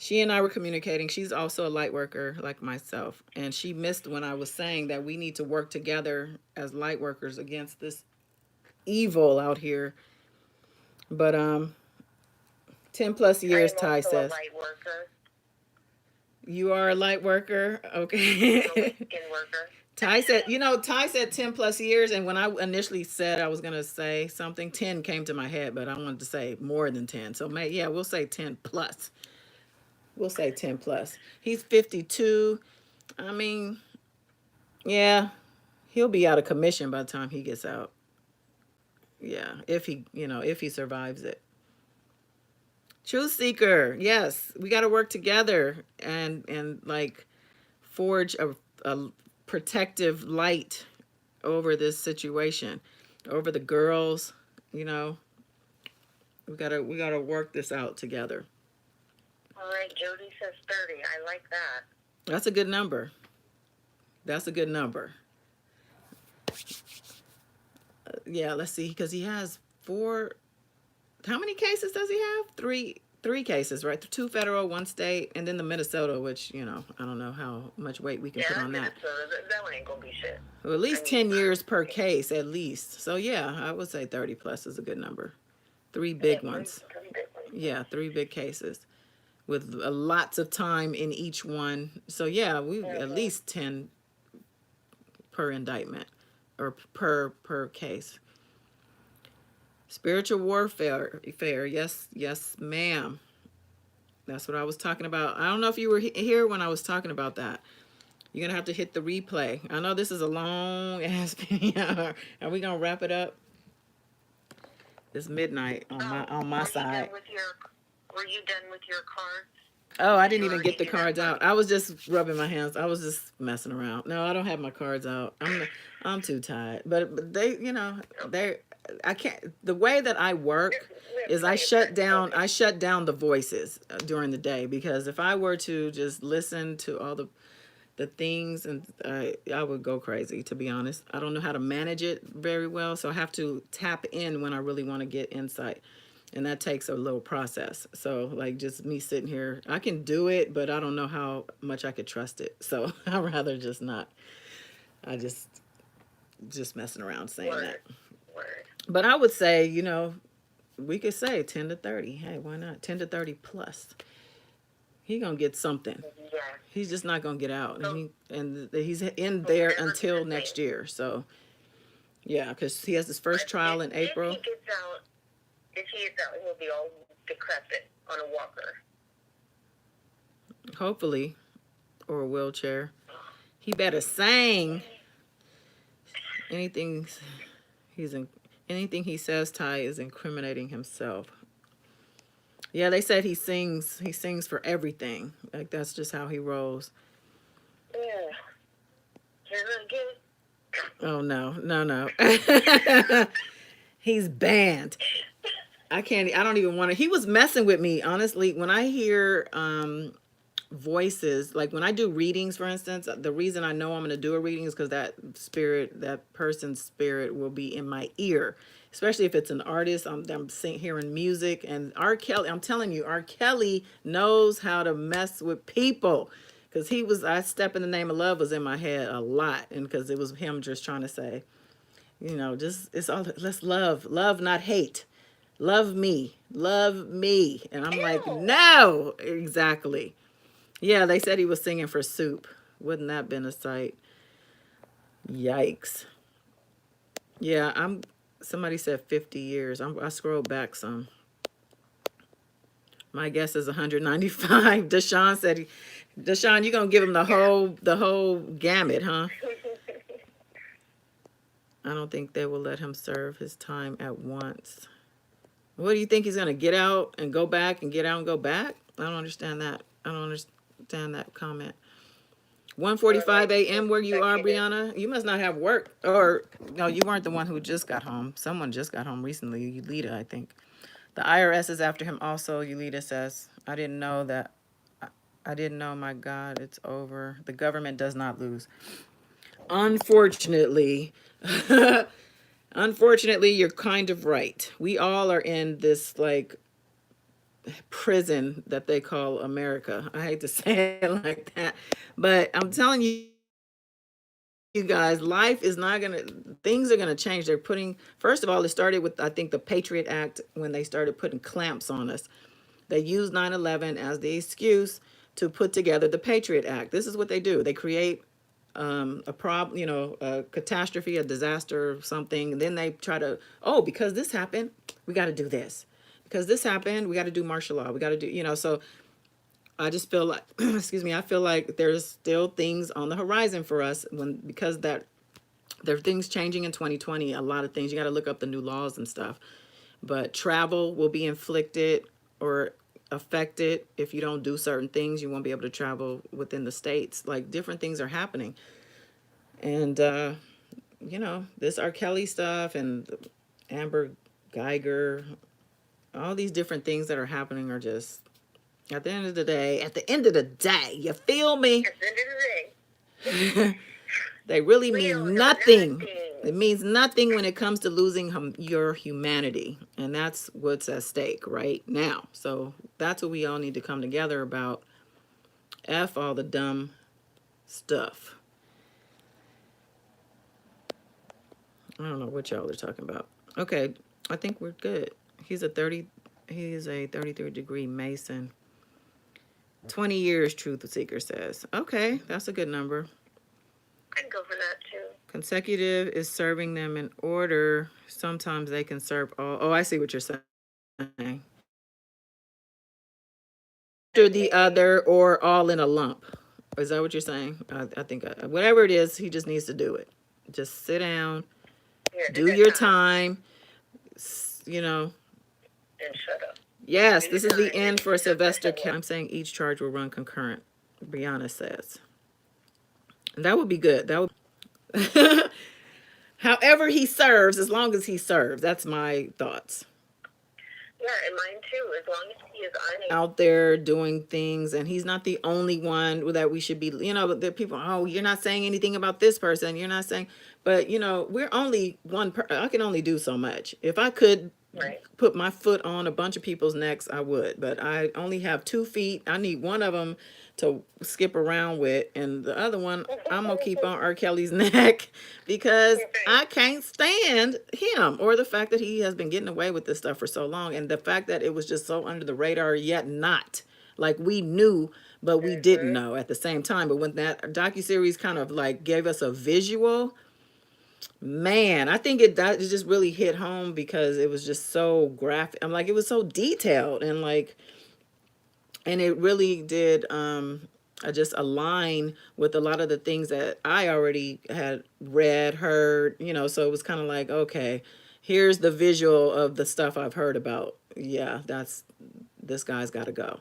S1: She and I were communicating. She's also a light worker like myself. And she missed when I was saying that we need to work together as light workers against this evil out here. But 10 plus
S2: I
S1: years,
S2: am
S1: Ty
S2: also a
S1: says.
S2: light worker.
S1: You are a light worker?
S2: I'm a
S1: Okay.
S2: light skin worker.
S1: Ty said 10 plus years. And when I initially said I was going to say something, 10 came to my head, but I wanted to say more than 10. So, yeah, we'll say 10 plus. We'll say 10 plus. He's 52. I mean, yeah, he'll be out of commission by the time he gets out. Yeah, if he survives it. Truth seeker. Yes, we got to work together and like forge a protective light over this situation, over the girls. You know, we gotta work this out together.
S2: All right, Jody says 30. I like that.
S1: That's a good number. That's a good number. Yeah, let's see, because he has four. How many cases does he have? Three cases, right? Two federal, one state, and then the Minnesota, which I don't know how much weight we can put on that.
S2: That one ain't gonna be shit.
S1: Well, at least 10 years per case, at least. So yeah, I would say 30 plus is a good number. Three big ones. Yeah, three big cases with lots of time in each one. So yeah, we at least 10 per indictment or per case. Spiritual warfare, yes, ma'am. That's what I was talking about. I don't know if you were here when I was talking about that. You're gonna have to hit the replay. I know this is a long ass video. Are we gonna wrap it up? It's midnight on my side.
S2: Were you done with your cards?
S1: Oh, I didn't even get the cards out. I was just rubbing my hands. I was just messing around. No, I don't have my cards out. I'm too tired. But I can't. The way that I work is I shut down the voices during the day, because if I were to just listen to all the things, and I would go crazy, to be honest. I don't know how to manage it very well, so I have to tap in when I really want to get insight. And that takes a little process. So like just me sitting here, I can do it, but I don't know how much I could trust it. So I'd rather just not. I just messing around saying that. But I would say, we could say 10 to 30. Hey, why not? 10 to 30 plus. He gonna get something.
S2: Yeah.
S1: He's just not gonna get out. And he's in there until next year. So yeah, because he has his first trial in April.
S2: If he gets out, he'll be all decrepit on a walker.
S1: Hopefully. Or a wheelchair. He better sing. Anything he says, Ty, is incriminating himself. Yeah, they said he sings for everything. Like that's just how he rolls.
S2: Yeah. Can I get it?
S1: Oh no. He's banned. I don't even want to. He was messing with me, honestly. When I hear voices, like when I do readings, for instance, the reason I know I'm going to do a reading is because that person's spirit will be in my ear, especially if it's an artist. I'm hearing music, and R. Kelly, I'm telling you, R. Kelly knows how to mess with people, because I Step in the Name of Love was in my head a lot, and because it was him just trying to say, it's all, let's love, not hate. Love me. And I'm like, no, exactly. Yeah, they said he was singing for soup. Wouldn't that been a sight? Yikes. Yeah, somebody said 50 years. I scrolled back some. My guess is 195. Deshaun said, Deshaun, you gonna give him the whole gamut, huh? I don't think they will let him serve his time at once. What do you think, he's going to get out and go back and get out and go back? I don't understand that. I don't understand that comment. 1:45 a.m. where you are, Brianna? You must not have work. Or, no, you weren't the one who just got home. Someone just got home recently. Yulita, I think. The IRS is after him also, Yulita says. I didn't know, my God, it's over. The government does not lose. Unfortunately, you're kind of right. We all are in this, like, prison that they call America. I hate to say it like that, but I'm telling you guys, life is not gonna, things are gonna change. They're putting, first of all, it started with, I think, the Patriot Act when they started putting clamps on us. They used 9/11 as the excuse to put together the Patriot Act. This is what they do. They create a problem, a catastrophe, a disaster, something. And then they try to, oh, because this happened, we got to do this. Because this happened, we got to do martial law. We got to do, so I just feel like, excuse me, I feel like there's still things on the horizon for us because there are things changing in 2020, a lot of things. You got to look up the new laws and stuff. But travel will be inflicted or affected if you don't do certain things. You won't be able to travel within the states. Like different things are happening. And, this R. Kelly stuff and Amber Geiger, all these different things that are happening are just, at the end of the day, you feel me?
S2: At the end of the day,
S1: They really
S2: we
S1: mean
S2: don't know
S1: nothing.
S2: nothing.
S1: It means nothing when it comes to losing your humanity. And that's what's at stake right now. So that's what we all need to come together about. F all the dumb stuff. I don't know what y'all are talking about. Okay, I think we're good. He's a 33-degree Mason. 20 years, Truth Seeker says. Okay, that's a good number.
S2: I'd go for that too.
S1: Consecutive is serving them in order. Sometimes they can serve all. Oh, I see what you're saying. After the other or all in a lump. Is that what you're saying? I think whatever it is, he just needs to do it. Just sit down, do your time, you know.
S2: And shut up.
S1: Yes, this is the end for Sylvester Kelly. I'm saying each charge will run concurrent, Brianna says. That would be good. That would. However he serves, as long as he serves. That's my thoughts.
S2: Yeah, and mine too. As long as he is
S1: out there doing things, and he's not the only one that we should be, but there are people, oh, you're not saying anything about this person. You're not saying, but we're only one I can only do so much. If I could put my foot on a bunch of people's necks, I would, but I only have 2 feet. I need one of them to skip around with, and the other one I'm gonna keep on R. Kelly's neck because I can't stand him or the fact that he has been getting away with this stuff for so long, and the fact that it was just so under the radar, yet not like we knew, but we didn't know at the same time. But when that docuseries kind of like gave us a visual, man, I think it just really hit home because it was just so graphic. I'm like, it was so detailed and like. And it really did just align with a lot of the things that I already had read, heard, so it was kind of like, okay, here's the visual of the stuff I've heard about. Yeah, this guy's got to go.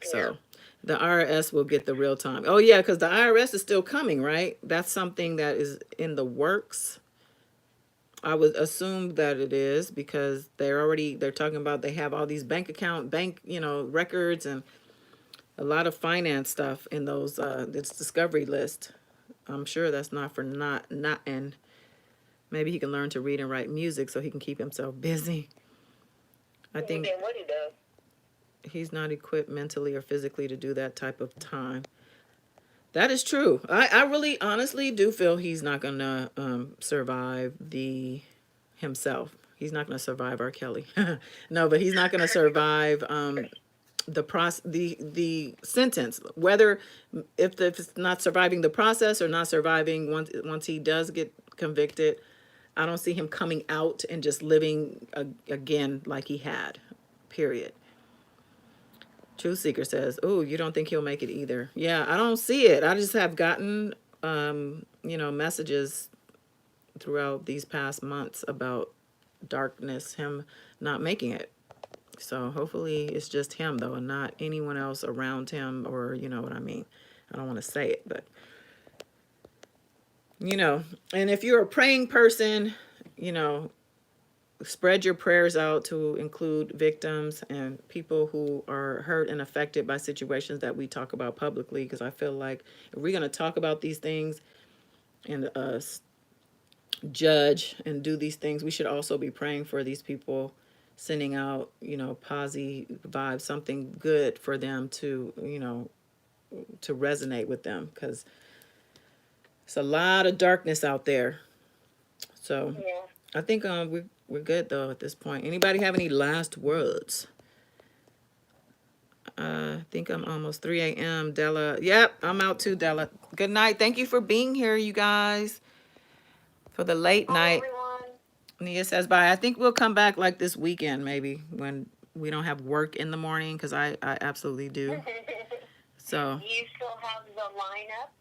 S1: So the IRS will get the real time. Oh, yeah, because the IRS is still coming, right? That's something that is in the works. I would assume that it is because they're talking about they have all these bank records and a lot of finance stuff in those this discovery list. I'm sure that's not for not and maybe he can learn to read and write music so he can keep himself busy. I think he's not equipped mentally or physically to do that type of time. That is true. I really honestly do feel he's not gonna survive himself. He's not gonna survive R. Kelly. No, but he's not gonna survive the sentence. Whether if it's not surviving the process or not surviving once he does get convicted, I don't see him coming out and just living again like he had. Period. Truth Seeker says, oh, you don't think he'll make it either. Yeah, I don't see it. I just have gotten, messages throughout these past months about darkness, him not making it. So hopefully it's just him, though, and not anyone else around him, or you know what I mean. I don't want to say it, but, and if you're a praying person, spread your prayers out to include victims and people who are hurt and affected by situations that we talk about publicly, because I feel like if we're going to talk about these things and judge and do these things, we should also be praying for these people sending out, you know, positive vibes, something good for them to, you know, to resonate with them, because it's a lot of darkness out there. So
S2: Yeah.
S1: I think we're good though at this point. Anybody have any last words? I think I'm almost 3 a.m. Della. Yep, I'm out too, Della. Good night. Thank you for being here, you guys, for the late
S2: Bye,
S1: night.
S2: everyone.
S1: Nia says bye. I think we'll come back like this weekend, maybe, when we don't have work in the morning, because I absolutely do. So,
S2: You still have the line up,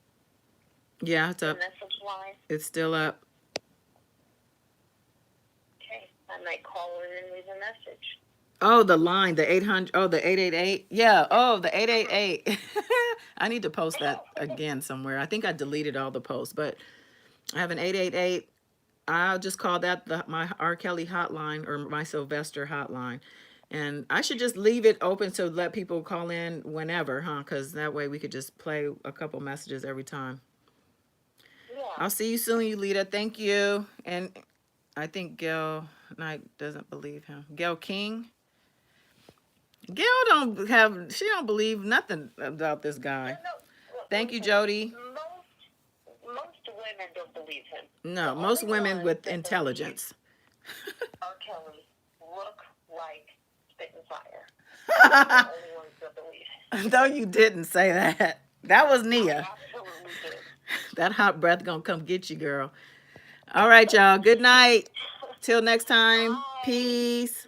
S1: yeah, it's
S2: the
S1: up.
S2: message line?
S1: It's still up.
S2: Okay. I might call in and leave a message.
S1: Oh, the line, the 800, oh, the 888. Yeah, oh, the 888. I need to post that again somewhere. I think I deleted all the posts, but I have an 888. I'll just call that my R. Kelly hotline, or my Sylvester hotline. And I should just leave it open to let people call in whenever, huh? Because that way we could just play a couple messages every time.
S2: Yeah.
S1: I'll see you soon, Yulita. Thank you. And I think Gail Knight doesn't believe him. Gail King. Gail she don't believe nothing about this guy.
S2: No,
S1: Thank you, Jody.
S2: Most women don't believe him.
S1: No,
S2: The
S1: most
S2: only
S1: women
S2: ones
S1: with
S2: that
S1: intelligence.
S2: believe R. Kelly look like spit and fire. They're the only ones that believe.
S1: No, you didn't say that. That was
S2: I
S1: Nia.
S2: absolutely did.
S1: That hot breath gonna come get you, girl. All right, y'all. Good night. Till next time.
S2: Bye.
S1: Peace.